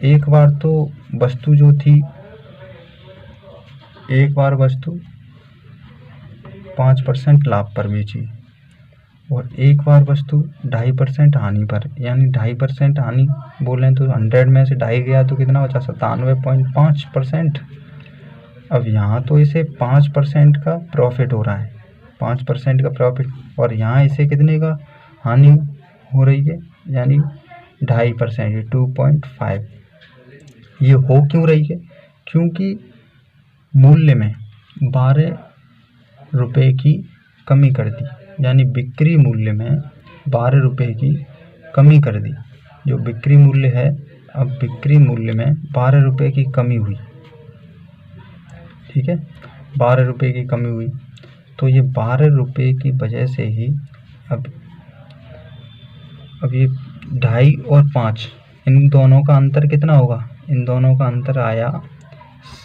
एक बार तो वस्तु जो थी, एक बार वस्तु 5% लाभ पर बेची और एक बार वस्तु 2.5% हानि पर, यानी 2.5% हानि बोलें तो 100 में से 2.5 गया तो कितना बचा, 97.5%। अब यहाँ तो इसे 5% का प्रॉफिट हो रहा है, 5% का प्रॉफिट, और यहाँ इसे कितने का हानि हो रही है, यानी 2.5%, 2.5। ये हो क्यों रही है, क्योंकि मूल्य में 12 रुपये की कमी कर दी, यानी बिक्री मूल्य में 12 रुपये की कमी कर दी, जो बिक्री मूल्य है। अब बिक्री मूल्य में 12 रुपये की कमी हुई, ठीक है, 12 रुपये की कमी हुई, तो ये 12 रुपये की वजह से ही अब ये 2.5 और 5, इन दोनों का अंतर कितना होगा, इन दोनों का अंतर आया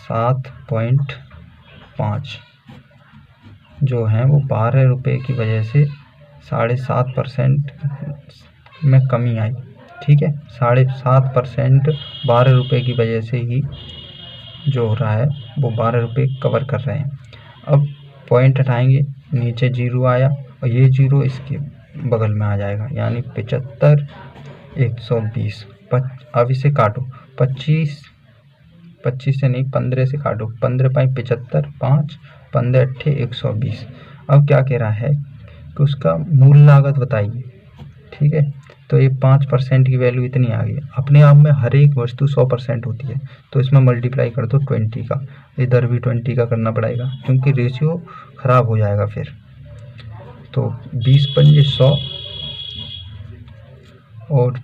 7.5, जो है वो 12 रुपये की वजह से 7.5% में कमी आई, ठीक है, 7.5% 12 रुपये की वजह से ही जो हो रहा है वो 12 रुपये कवर कर रहे हैं। अब पॉइंट हटाएंगे, नीचे 0 आया और ये 0 इसके बगल में आ जाएगा, यानी 75 120। अब इसे काटो, 25 से नहीं 15 से काटो, 15 5 75, 5 15 8 120। अब क्या कह रहा है कि उसका मूल लागत बताइए, ठीक है, तो ये 5% की वैल्यू इतनी आ गई। अपने आप में हर एक वस्तु 100% होती है, तो इसमें मल्टीप्लाई कर दो 20 का, इधर भी 20 का करना पड़ेगा क्योंकि रेशियो ख़राब हो जाएगा फिर। तो 20 पंजे 100 और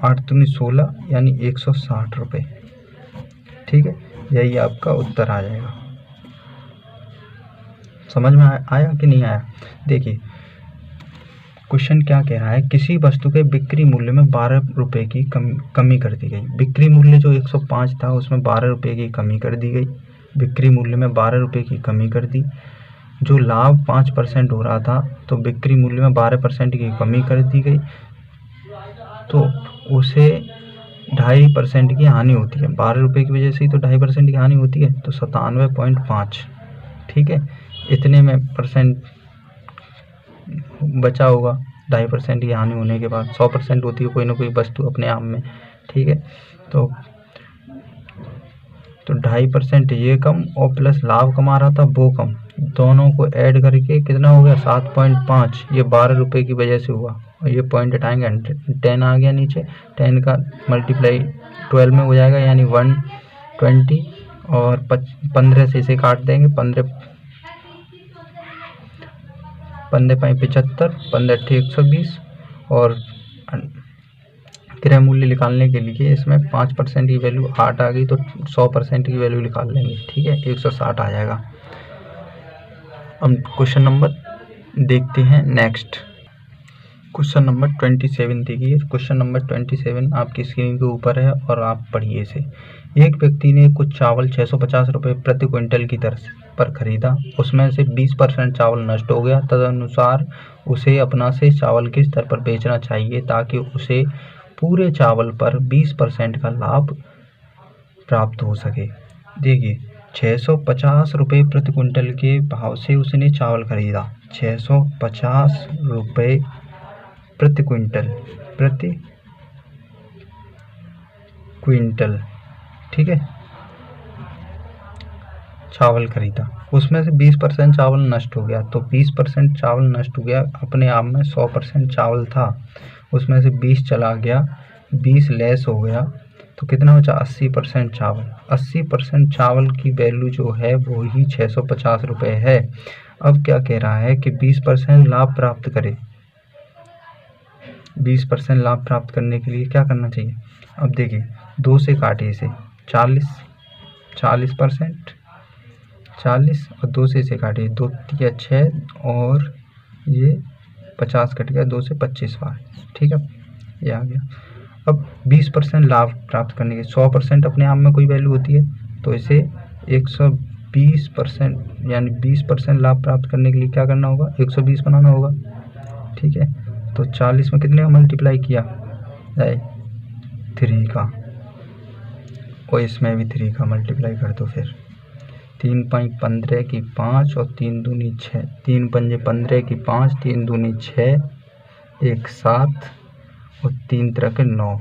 8 दूनी 16 यानी 160 रुपये, ठीक है, यही आपका उत्तर आ जाएगा। समझ में आया कि नहीं आया। देखिए, क्वेश्चन क्या कह रहा है, किसी वस्तु के बिक्री मूल्य में 12 रुपये की कमी कर दी गई। बिक्री मूल्य जो 105 था उसमें 12 रुपये की कमी कर दी गई। बिक्री मूल्य में 12 रुपये की कमी कर दी। जो लाभ 5% हो रहा था तो बिक्री मूल्य में 12% की कमी कर दी गई, तो उसे 2.5% की हानि होती है। 12 रुपये की वजह से ही तो 2.5% की हानि होती है, तो 97.5। ठीक है, इतने में परसेंट बचा होगा। 2.5% की हानि होने के बाद 100% होती है कोई ना कोई वस्तु अपने आप में। ठीक है, तो 2.5% ये कम और प्लस लाभ कमा रहा था वो कम, दोनों को ऐड करके कितना हो गया 7.5। ये 12 रुपये की वजह से हुआ और ये पॉइंट हटाएंगे 10 आ गया नीचे। 10 का मल्टीप्लाई 12 में हो जाएगा यानी 120 और 15 से इसे काट देंगे। 15 5 75, 15 120 और क्रय मूल्य निकालने के लिए इसमें 5% की वैल्यू 8 आ गई तो 100% की वैल्यू निकाल लेंगे। ठीक है, 160 आ जाएगा। अब क्वेश्चन नंबर देखते हैं नेक्स्ट। क्वेश्चन नंबर 27 देखिए। क्वेश्चन नंबर 27 आपकी स्क्रीन के ऊपर है और आप पढ़िए इसे। एक व्यक्ति ने कुछ चावल 650 रुपये प्रति क्विंटल की दर पर खरीदा, उसमें से 20% चावल नष्ट हो गया। तदनुसार उसे अपना से चावल किस दर पर बेचना चाहिए ताकि उसे पूरे चावल पर 20% का लाभ प्राप्त हो सके। देखिए 650 रुपये प्रति क्विंटल के भाव से उसने चावल खरीदा। 650 रुपये प्रति क्विंटल, ठीक है, चावल खरीदा। उसमें से 20% चावल नष्ट हो गया, तो 20% चावल नष्ट हो गया। अपने आप में 100% चावल था, उसमें से 20 चला गया, 20 लेस हो गया, तो कितना बचा 80% चावल। 80% चावल की वैल्यू जो है वो ही 650 रुपये है। अब क्या कह रहा है कि 20% लाभ प्राप्त करे। 20% लाभ प्राप्त करने के लिए क्या करना चाहिए। अब देखिए 2 से काटिए इसे, 40% 40 और 2 से इसे काटिए, 2 या 6 और ये 50 कट गया, 2 से 25 बार। ठीक है, ये आ गया। अब 20% लाभ प्राप्त करने के 100% अपने आप में कोई वैल्यू होती है, तो इसे 120% यानी 20% लाभ प्राप्त करने के लिए क्या करना होगा, 120 बनाना होगा। ठीक है, तो 40 में कितने का मल्टीप्लाई किया, 3 का, और इसमें भी 3 का मल्टीप्लाई कर दो। फिर 3 5 15 की 5 और 3 दूनी 6, 3 पंजे 15 की 5, 3 दूनी 6, 1 7 और 3 3 के 9।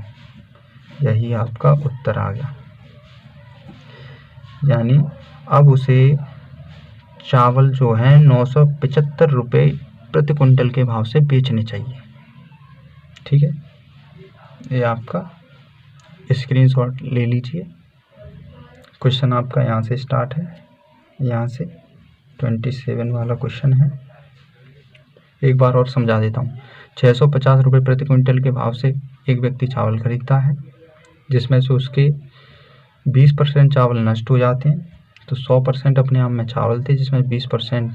यही आपका उत्तर आ गया। यानी अब उसे चावल जो है 975 रुपये प्रति क्विंटल के भाव से बेचने चाहिए। ठीक है, ये आपका स्क्रीनशॉट ले लीजिए। क्वेश्चन आपका यहाँ से स्टार्ट है, यहाँ से 27 वाला क्वेश्चन है। एक बार और समझा देता हूँ। 650 रुपये प्रति क्विंटल के भाव से एक व्यक्ति चावल खरीदता है, जिसमें से उसके 20% चावल नष्ट हो जाते हैं, तो 100% अपने आप में चावल थे, जिसमें 20%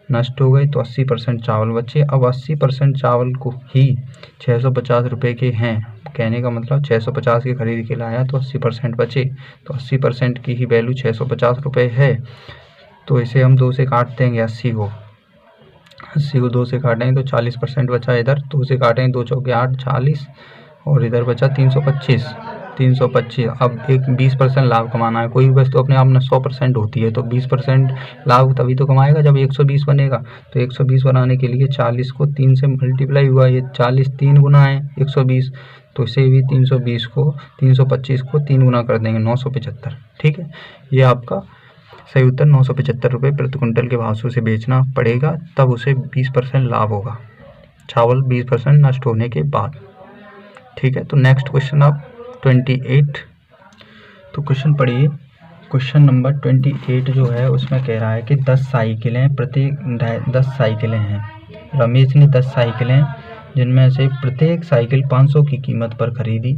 नष्ट हो गए, तो 80% चावल बचे। अब 80% चावल को ही 650 रुपये के हैं, कहने का मतलब 650 के खरीद के लाया तो 80% बचे, तो 80% की ही वैल्यू 650 रुपये है। तो इसे हम 2 से काट देंगे, 80 को 2 से काटेंगे तो 40% बचा इधर, 2 से काटेंगे 2 चौके 8, 40 और इधर बचा 325। अब एक 20% लाभ कमाना है। कोई भी वस्तु अपने आप में 100% होती है, तो 20% लाभ तभी तो कमाएगा जब 120 बनेगा। तो 120 बनाने के लिए 40 को 3 से मल्टीप्लाई हुआ, ये 40 3 गुना है 120, तो इसे भी 325 को 3 गुना कर देंगे, 975। ठीक है, ये आपका सही उत्तर 975 रुपये प्रति क्विंटल के भाव से उसे बेचना पड़ेगा, तब उसे 20% लाभ होगा, चावल 20% नष्ट होने के बाद। ठीक है, तो नेक्स्ट क्वेश्चन आप 28, तो क्वेश्चन पढ़िए। क्वेश्चन नंबर 28 जो है उसमें कह रहा है कि 10 साइकिलें 10 साइकिलें हैं। रमेश ने 10 साइकिलें, जिनमें से प्रत्येक साइकिल 500 की कीमत पर खरीदी।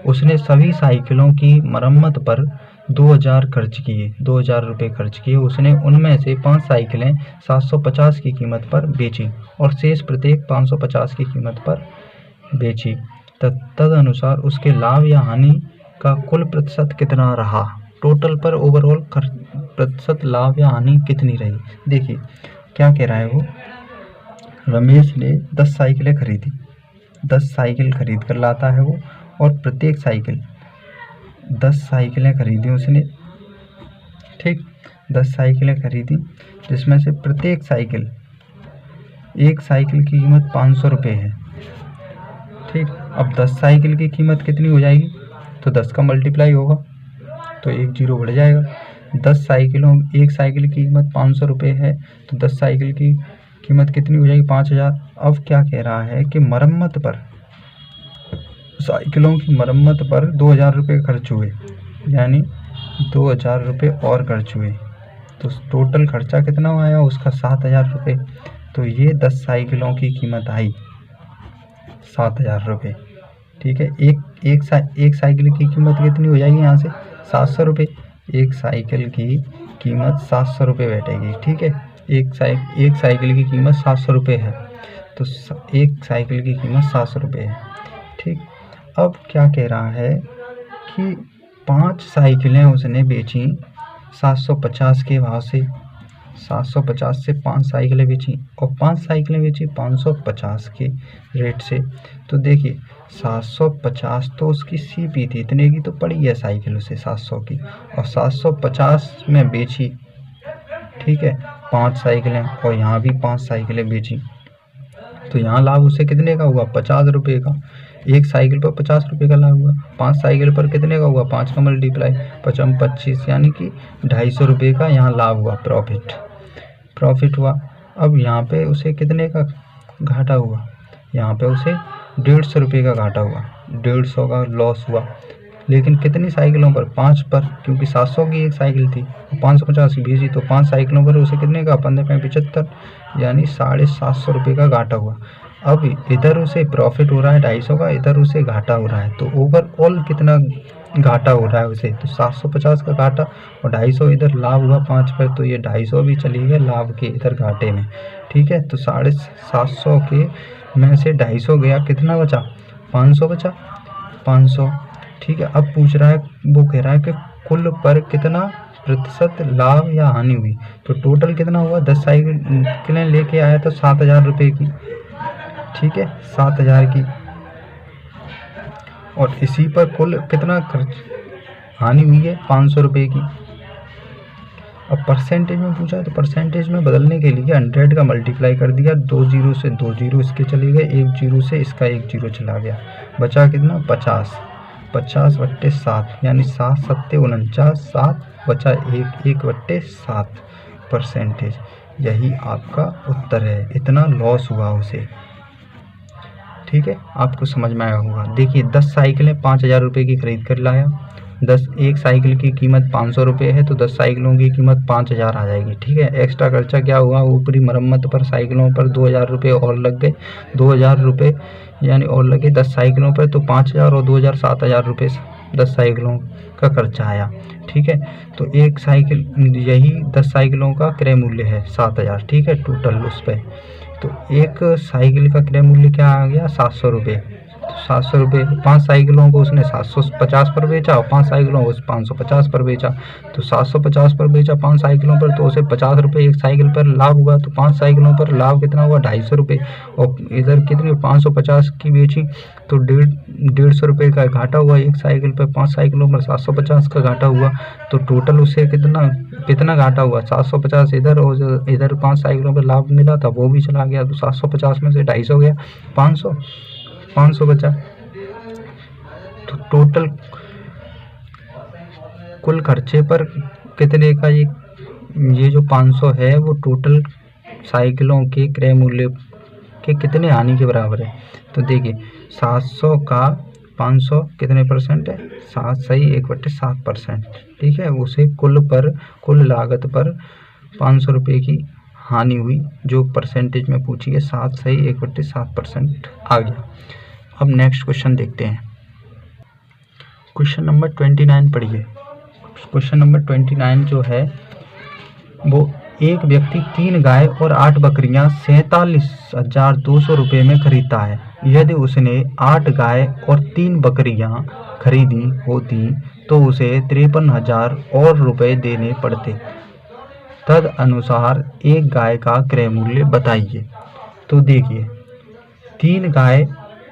उसने सभी साइकिलों की मरम्मत पर 2000 खर्च किए, 2000 रुपये खर्च किए उसने, उनमें से 5 साइकिलें 750 की कीमत पर बेची और शेष प्रत्येक 550 की कीमत पर बेची। तदनुसार उसके लाभ या हानि का कुल प्रतिशत कितना रहा? टोटल पर ओवरऑल प्रतिशत लाभ या हानि कितनी रही? देखिए क्या कह रहा है वो, रमेश ने 10 साइकिलें खरीदी, 10 साइकिल खरीद कर लाता है वो, और प्रत्येक साइकिल 10 साइकिलें खरीदी उसने, ठीक, 10 साइकिलें खरीदी जिसमें से प्रत्येक साइकिल, एक साइकिल की कीमत 500 रुपये है, ठीक। अब 10 साइकिल की कीमत कितनी हो जाएगी? तो 10 का मल्टीप्लाई होगा तो एक जीरो बढ़ जाएगा। 10 साइकिलों, एक साइकिल की कीमत 500 रुपये है तो 10 साइकिल की कीमत कितनी हो जाएगी? 5000। अब क्या कह रहा है कि मरम्मत पर, साइकिलों की मरम्मत पर 2000 रुपये खर्च हुए, यानी 2000 रुपये और खर्च हुए, तो टोटल खर्चा कितना आया उसका? 7000 रुपये। तो ये 10 साइकिलों की कीमत आई 7000 रुपये, ठीक है। एक साइकिल की कीमत कितनी हो जाएगी यहाँ से? 700 रुपये। एक साइकिल की कीमत 700 रुपये बैठेगी, ठीक है। एक साइकिल की कीमत 700 रुपये है, तो एक साइकिल की कीमत 700 रुपये है, ठीक। अब क्या कह रहा है कि 5 साइकिलें उसने बेची 750 के भाव से, 750 से 5 साइकिलें बेची, और 5 साइकिलें बेची 550 के रेट से। तो देखिए 750 तो उसकी सीपी थी, इतने की तो पड़ी है साइकिल उसे 700 की, और 750 में बेची, ठीक है, 5 साइकिलें, और यहाँ भी 5 साइकिलें बेची, तो यहाँ लाभ उसे कितने का हुआ? 50 रुपये का। एक साइकिल पर 50 रुपये का लाभ हुआ, 5 साइकिल पर कितने का हुआ? 5 का मल्टीप्लाई 25, यानी कि 250 रुपये का यहाँ लाभ हुआ, प्रॉफिट हुआ। अब यहाँ पे उसे कितने का घाटा हुआ? यहाँ पे उसे 150 रुपये का घाटा हुआ, 150 का लॉस हुआ। लेकिन कितनी साइकिलों पर? 5 पर, क्योंकि 700 की एक साइकिल थी, 550 की बेची, तो 5 साइकिलों पर उसे कितने का? 15×75, यानी 750 रुपये का घाटा हुआ। अब इधर उसे प्रॉफिट हो रहा है 250 का, इधर उसे घाटा हो रहा है, तो ओवरऑल कितना घाटा हो रहा है उसे? तो 750 का घाटा और 250 इधर लाभ हुआ 5 पर, तो ये 250 भी चली गए लाभ के इधर घाटे में, ठीक है। तो 750 के में से 250 गया, कितना बचा? 500 बचा, 500, ठीक है। अब पूछ रहा है, वो कह रहा है कि कुल पर कितना प्रतिशत लाभ या हानि हुई? तो टोटल कितना हुआ? 10 साइकिलें लेके आया तो 7000 रुपये की, ठीक है, 7000 की, और इसी पर कुल कितना खर्च हानि हुई है? 500 रुपये की। अब परसेंटेज में पूछा है तो परसेंटेज में बदलने के लिए 100 का मल्टीप्लाई कर दिया, 2 जीरो से 2 जीरो इसके चले गए, 1 जीरो से इसका 1 जीरो चला गया, बचा कितना? 50, 50/7, यानी 7 7 49, 7 बचा 1/7 परसेंटेज। यही आपका उत्तर है, इतना लॉस हुआ उसे, ठीक है। आपको समझ में आया होगा। देखिए 10 साइकिलें 5000 रुपये की खरीद कर लाया, 10, एक साइकिल की कीमत 500 रुपये है, तो 10 साइकिलों की कीमत 5000 आ जाएगी, ठीक है। एक्स्ट्रा खर्चा क्या हुआ? ऊपरी मरम्मत पर साइकिलों पर 2000 रुपये और लग गए, 2000 रुपये यानी और लगे 10 साइकिलों पर, तो 5000 और 2000 7000 रुपये 10 साइकिलों का खर्चा आया, ठीक है। तो एक साइकिल, यही 10 साइकिलों का क्रय मूल्य है 7000, ठीक है, टोटल उस पर। तो एक साइकिल का क्रय मूल्य क्या आ गया? 700 रुपये। तो 700 रुपये, 5 साइकिलों को उसने 750 पर बेचा और 5 साइकिलों को 550 पर बेचा, तो 750 पर बेचा 5 साइकिलों पर, तो उसे 50 रुपये एक साइकिल पर लाभ हुआ, तो 5 साइकिलों पर लाभ कितना हुआ? 250 रुपये। और इधर कितनी 550 की बेची तो 150 रुपये का घाटा हुआ एक साइकिल पर, 5 साइकिलों पर 750 का घाटा हुआ, तो टोटल उसे कितना घाटा हुआ? 750 इधर, और इधर 5 साइकिलों पर लाभ मिला था वो भी चला गया, तो 750 में से 250 गया, 500 बचा। तो टोटल कुल खर्चे पर कितने का ये जो 500 है वो टोटल साइकिलों के क्रय मूल्य के कितने हानि के बराबर है? तो देखिए 700 का 500 कितने परसेंट है? 7 सही 1/7%, ठीक है। उसे कुल लागत पर 500 रुपये की हानि हुई, जो परसेंटेज में पूछी है 7 सही 1/7% आ गया। अब नेक्स्ट क्वेश्चन देखते हैं। क्वेश्चन नंबर 29 पढ़िए। क्वेश्चन नंबर 29 जो है वो एक व्यक्ति 3 गाय और 8 बकरियां 47,200 रुपये में खरीदता है। यदि उसने 8 गाय और 3 बकरियां खरीदी होती तो उसे 53,000 और रुपये देने पड़ते। तद अनुसार एक गाय का क्रय मूल्य बताइए। तो देखिए 3 गाय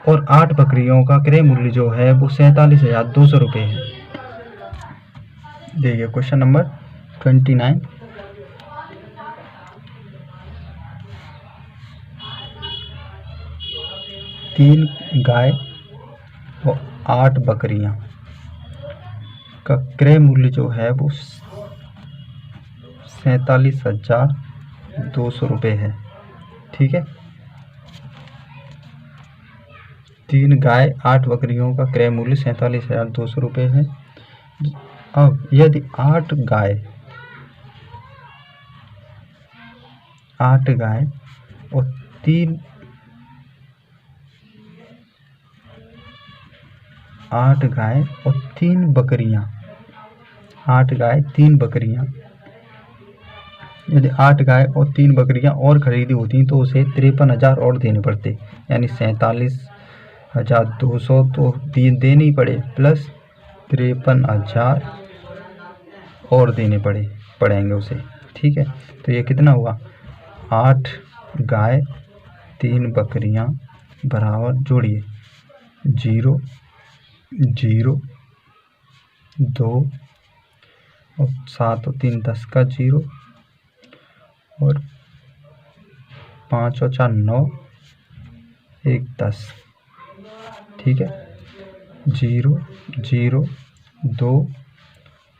और 8 बकरियों का क्रय मूल्य जो है वो 47,200 रुपये है। देखिए क्वेश्चन नंबर 29 3 गाय और 8 बकरियां का क्रय मूल्य जो है वो 47,200 रुपये है। ठीक है, 3 गाय 8 बकरियों का क्रय मूल्य 47,200 रुपये है। अब यदि 8 गाय और 3 8 गाय और 3 बकरियां 8 गाय 3 बकरियां यदि 8 गाय और 3 बकरियां और खरीदी होती तो उसे 53,000 और देने पड़ते, यानी 47,200 तो देने ही पड़े प्लस 53,000 और देने पड़ेंगे उसे। ठीक है, तो ये कितना हुआ 8 गाय 3 बकरियां बराबर जोड़िए 0 0 2 और 7 और 3 10 का 0 और 5 और 4 9 1 10। ठीक है, 0 0 2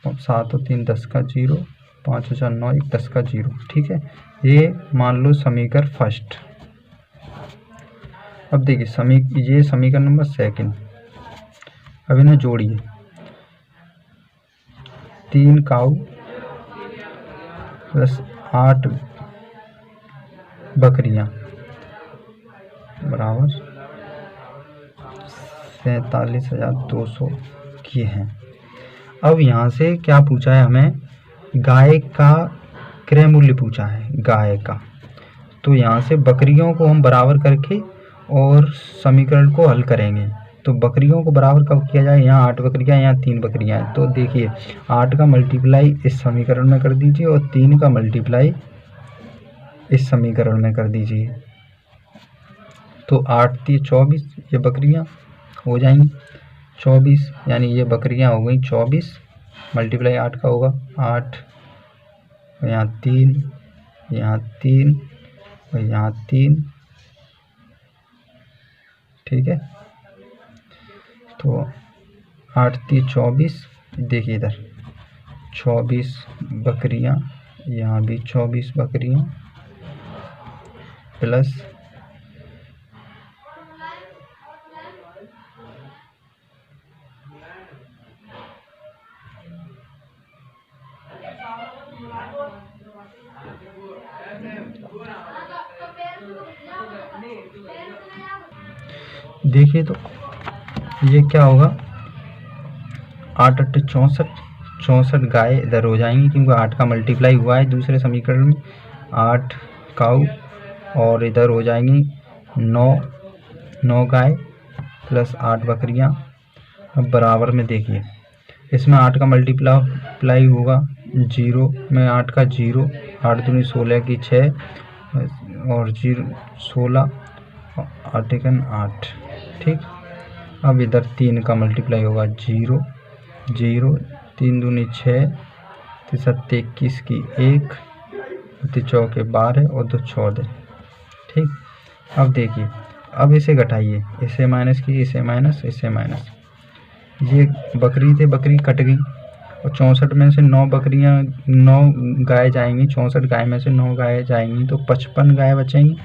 और 7 और 3 10 का 0 5 और 4 9 1 10 का 0। ठीक है, ये मान लो समीकरण फर्स्ट। अब देखिए ये समीकरण नंबर सेकंड। अब इन्हें जोड़िए 3 काऊ प्लस 8 बकरियां बराबर 47,200 की हैं। अब यहाँ से क्या पूछा है हमें, गाय का क्रय मूल्य पूछा है गाय का। तो यहाँ से बकरियों को हम बराबर करके और समीकरण को हल करेंगे। तो बकरियों को बराबर कब किया जाए, यहाँ 8 बकरियां यहाँ 3 बकरियां हैं। तो देखिए 8 का मल्टीप्लाई इस समीकरण में कर दीजिए और 3 का मल्टीप्लाई इस समीकरण में कर दीजिए। तो 8 3 24 ये बकरियां हो जाएंगी 24, यानी ये बकरियां हो गई 24 मल्टीप्लाई 8 का होगा 8, यहाँ 3 यहाँ 3 और यहाँ 3। ठीक है, तो 8 3 24, देखिए इधर 24 बकरियां, यहाँ भी 24 बकरियां प्लस देखिए तो ये क्या होगा 8 8 64 गाय इधर हो जाएंगी क्योंकि 8 का मल्टीप्लाई हुआ है दूसरे समीकरण में 8 काऊ और इधर हो जाएंगी 9 गाय प्लस 8 बकरियां। अब बराबर में देखिए इसमें 8 का मल्टीप्लाई होगा 0 में 8 का 0 8 दूनी 16 की 6 और 0 16 8 एकन 8। ठीक, अब इधर 3 का मल्टीप्लाई होगा 0 0 3 दूनी 6 7 21 की 1 3 चौके 12 और 2 14। ठीक, अब देखिए अब इसे घटाइए, इसे माइनस की इसे माइनस इसे माइनस, ये बकरी थे बकरी कट गई और 64 में से 9 बकरियां 9 गाय जाएंगी, 64 गाय में से 9 गाय जाएंगी तो 55 गाय बचेंगी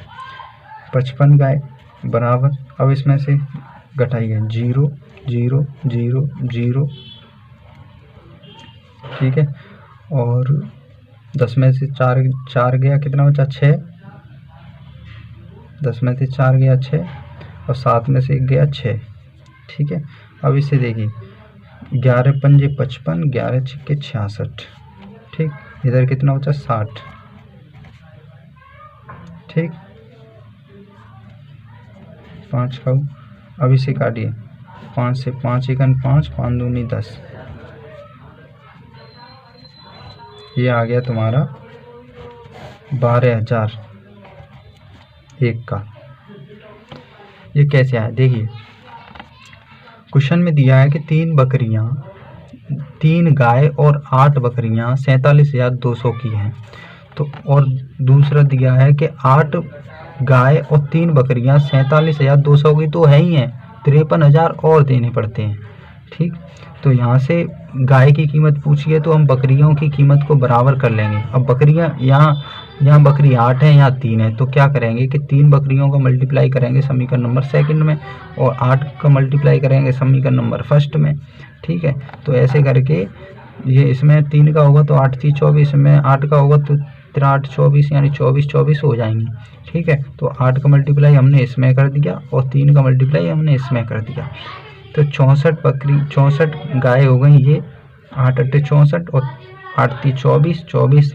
55 गाय बराबर। अब इसमें से घटाइए 0 0 0 0। ठीक है, और 10 में से 4 गया कितना बचा 6, 10 में से 4 गया 6 और 7 में से 1 गया 6। ठीक है, अब इसे देखिए 11 पंजे 55, 11 छिक्के 66। ठीक, इधर कितना बचा 60। ठीक, 5 खाओ, अब इसे काटिए, 5 से 5 एकन 5, 5 दूनी 10। ये आ गया तुम्हारा 12,000 एक का। ये कैसे आया देखिए, क्वेश्चन में दिया है कि 3 बकरियां, 3 गाय और 8 बकरियां 47,200 की हैं। तो और दूसरा दिया है कि 8 गाय और 3 बकरियां 47,200 की तो है ही हैं, 53,000 और देने पड़ते हैं। ठीक, तो यहाँ से गाय की कीमत पूछी है तो हम बकरियों की कीमत को बराबर कर लेंगे। अब बकरियां यहाँ बकरी 8 है, यहाँ 3 है, तो क्या करेंगे कि 3 बकरियों का मल्टीप्लाई करेंगे समीकरण नंबर सेकंड में और 8 का मल्टीप्लाई करेंगे समीकरण नंबर फर्स्ट में। ठीक है, तो ऐसे करके ये इसमें 3 का होगा तो 8 3 24, में 8 का होगा तो 8 24, यानी 24 24 हो जाएंगे। ठीक है, तो 8 का मल्टीप्लाई हमने इसमें कर दिया और 3 का मल्टीप्लाई हमने इसमें कर दिया, तो 64 गाय हो गई ये, 8 8 64 और 8 3 24, 24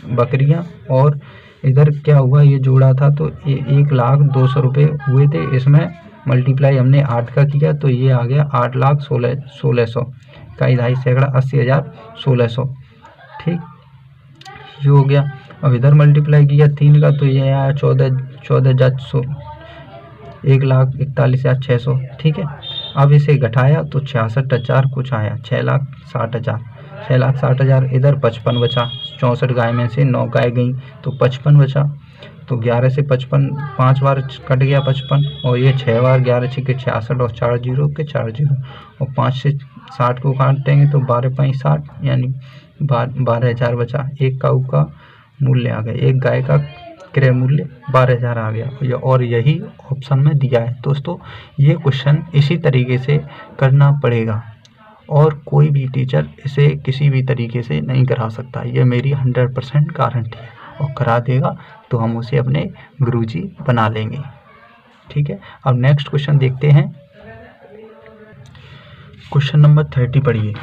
बकरियां, और इधर क्या हुआ ये जोड़ा था तो 1,02,000 रुपये हुए थे, इसमें मल्टीप्लाई हमने 8 का किया तो ये आ गया 8,16,1,600 का 2.5 सैकड़ा 80,000 1600। ठीक, ये हो गया। अब इधर मल्टीप्लाई किया 3 का तो ये आया 1,41,600। ठीक है, अब इसे घटाया तो 66,000 कुछ आया, 6,60,000। 6,60,000 इधर 55 बचा, 64 गाय में से 9 गाय गई तो 55 बचा, तो 11 से 55 5 बार कट गया 55, और ये 6 बार 11 छिके 66 और 4 जीरो के 4 जीरो, और 5 से 60 को काटेंगे तो 12 5 60, यानी 12,000 बचा। एक काऊ का मूल्य आ गया, एक गाय का क्रय मूल्य 12,000 आ गया, और यही ऑप्शन में दिया है। दोस्तों ये क्वेश्चन इसी तरीके से करना पड़ेगा और कोई भी टीचर इसे किसी भी तरीके से नहीं करा सकता, ये मेरी 100% गारंटी है, और करा देगा तो हम उसे अपने गुरुजी बना लेंगे। ठीक है, अब नेक्स्ट क्वेश्चन देखते हैं। क्वेश्चन नंबर 30 पढ़िए।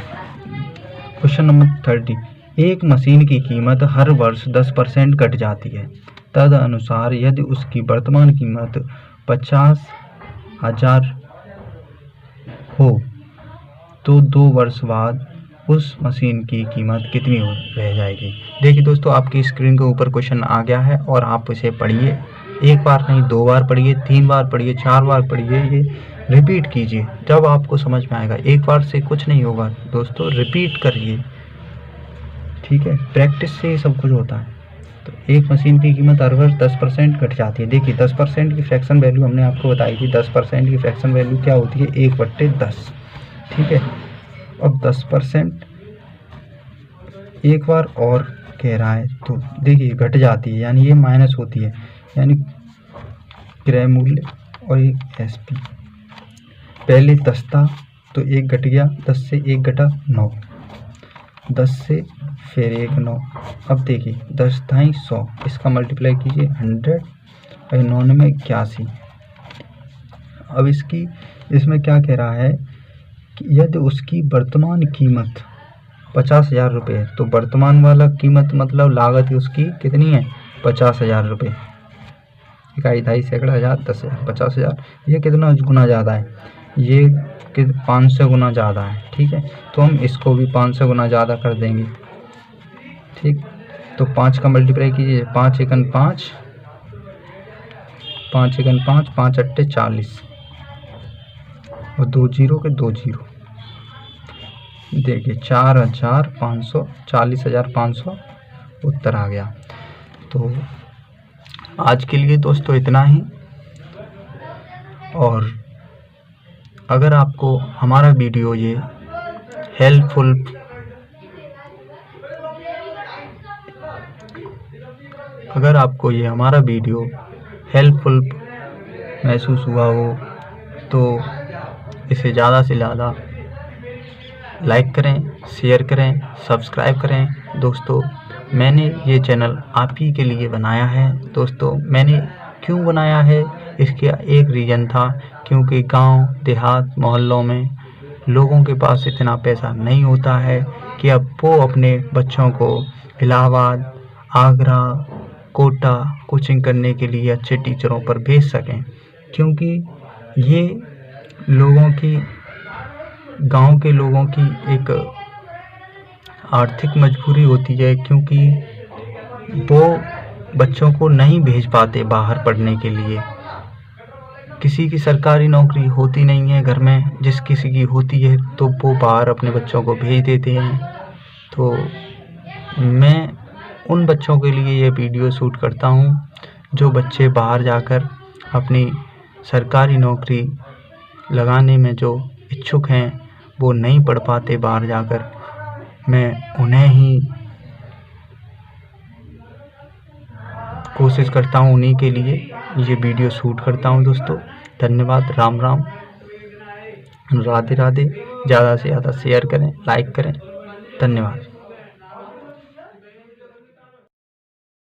क्वेश्चन नंबर 30, एक मशीन की कीमत हर वर्ष 10% घट जाती है, तद अनुसार यदि उसकी वर्तमान कीमत 50,000 हो तो 2 वर्ष बाद उस मशीन की कीमत कितनी रह जाएगी। देखिए दोस्तों, आपकी स्क्रीन के ऊपर क्वेश्चन आ गया है और आप इसे पढ़िए, एक बार नहीं 2 बार पढ़िए, 3 बार पढ़िए, 4 बार पढ़िए, ये रिपीट कीजिए, जब आपको समझ में आएगा। एक बार से कुछ नहीं होगा दोस्तों, रिपीट करिए। ठीक है, प्रैक्टिस से ही सब कुछ होता है। तो एक मशीन की कीमत हर वर्ष 10% घट जाती है। देखिए 10% की फ्रैक्शन वैल्यू हमने आपको बताई थी, 10% की फ्रैक्शन वैल्यू क्या होती है, 1/10। ठीक है, अब 10% एक बार और कह रहा है तो देखिए घट जाती है, यानी ये माइनस होती है, यानी क्रय मूल्य और एक एसपी। पहले 10 था तो 1 घट गया, 10 से 1 घटा 9, 10 से फिर 1 9। अब देखिए 10 था 100, इसका मल्टीप्लाई कीजिए 100 और 9 में 81। अब इसमें क्या कह रहा है कि यदि उसकी वर्तमान कीमत 50,000 रुपये है, तो वर्तमान वाला कीमत मतलब लागत उसकी कितनी है 50,000 रुपये। 1 2 सैकड़ा 1000 10,000 50,000, ये कितना गुना ज़्यादा है, ये 500 गुना ज़्यादा है। ठीक है, तो हम इसको भी 500 गुना ज़्यादा कर देंगे। ठीक, तो 5 का मल्टीप्लाई कीजिए, 5 एकन 5, 5 एकन 5, 5 अट्टे 40 और 2 जीरो के 2 जीरो। देखिए 4,500, 40,500 उत्तर आ गया। तो आज के लिए दोस्तों इतना ही, और अगर आपको हमारा वीडियो ये हेल्पफुल महसूस हुआ हो तो इसे ज़्यादा से ज़्यादा लाइक करें, शेयर करें, सब्सक्राइब करें। दोस्तों मैंने ये चैनल आप ही के लिए बनाया है। दोस्तों मैंने क्यों बनाया है, इसका एक रीज़न था, क्योंकि गांव देहात मोहल्लों में लोगों के पास इतना पैसा नहीं होता है कि अब वो अपने बच्चों को इलाहाबाद, आगरा, कोटा कोचिंग करने के लिए अच्छे टीचरों पर भेज सकें, क्योंकि ये लोगों की, गांव के लोगों की एक आर्थिक मजबूरी होती है, क्योंकि वो बच्चों को नहीं भेज पाते बाहर पढ़ने के लिए। किसी की सरकारी नौकरी होती नहीं है घर में, जिस किसी की होती है तो वो बाहर अपने बच्चों को भेज देते हैं। तो मैं उन बच्चों के लिए ये वीडियो शूट करता हूँ जो बच्चे बाहर जाकर अपनी सरकारी नौकरी लगाने में जो इच्छुक हैं, वो नहीं पढ़ पाते बाहर जाकर। मैं उन्हें ही कोशिश करता हूँ, उन्हीं के लिए ये वीडियो शूट करता हूँ दोस्तों। धन्यवाद, राम राम, राधे राधे। ज़्यादा से ज़्यादा शेयर करें, लाइक करें। धन्यवाद।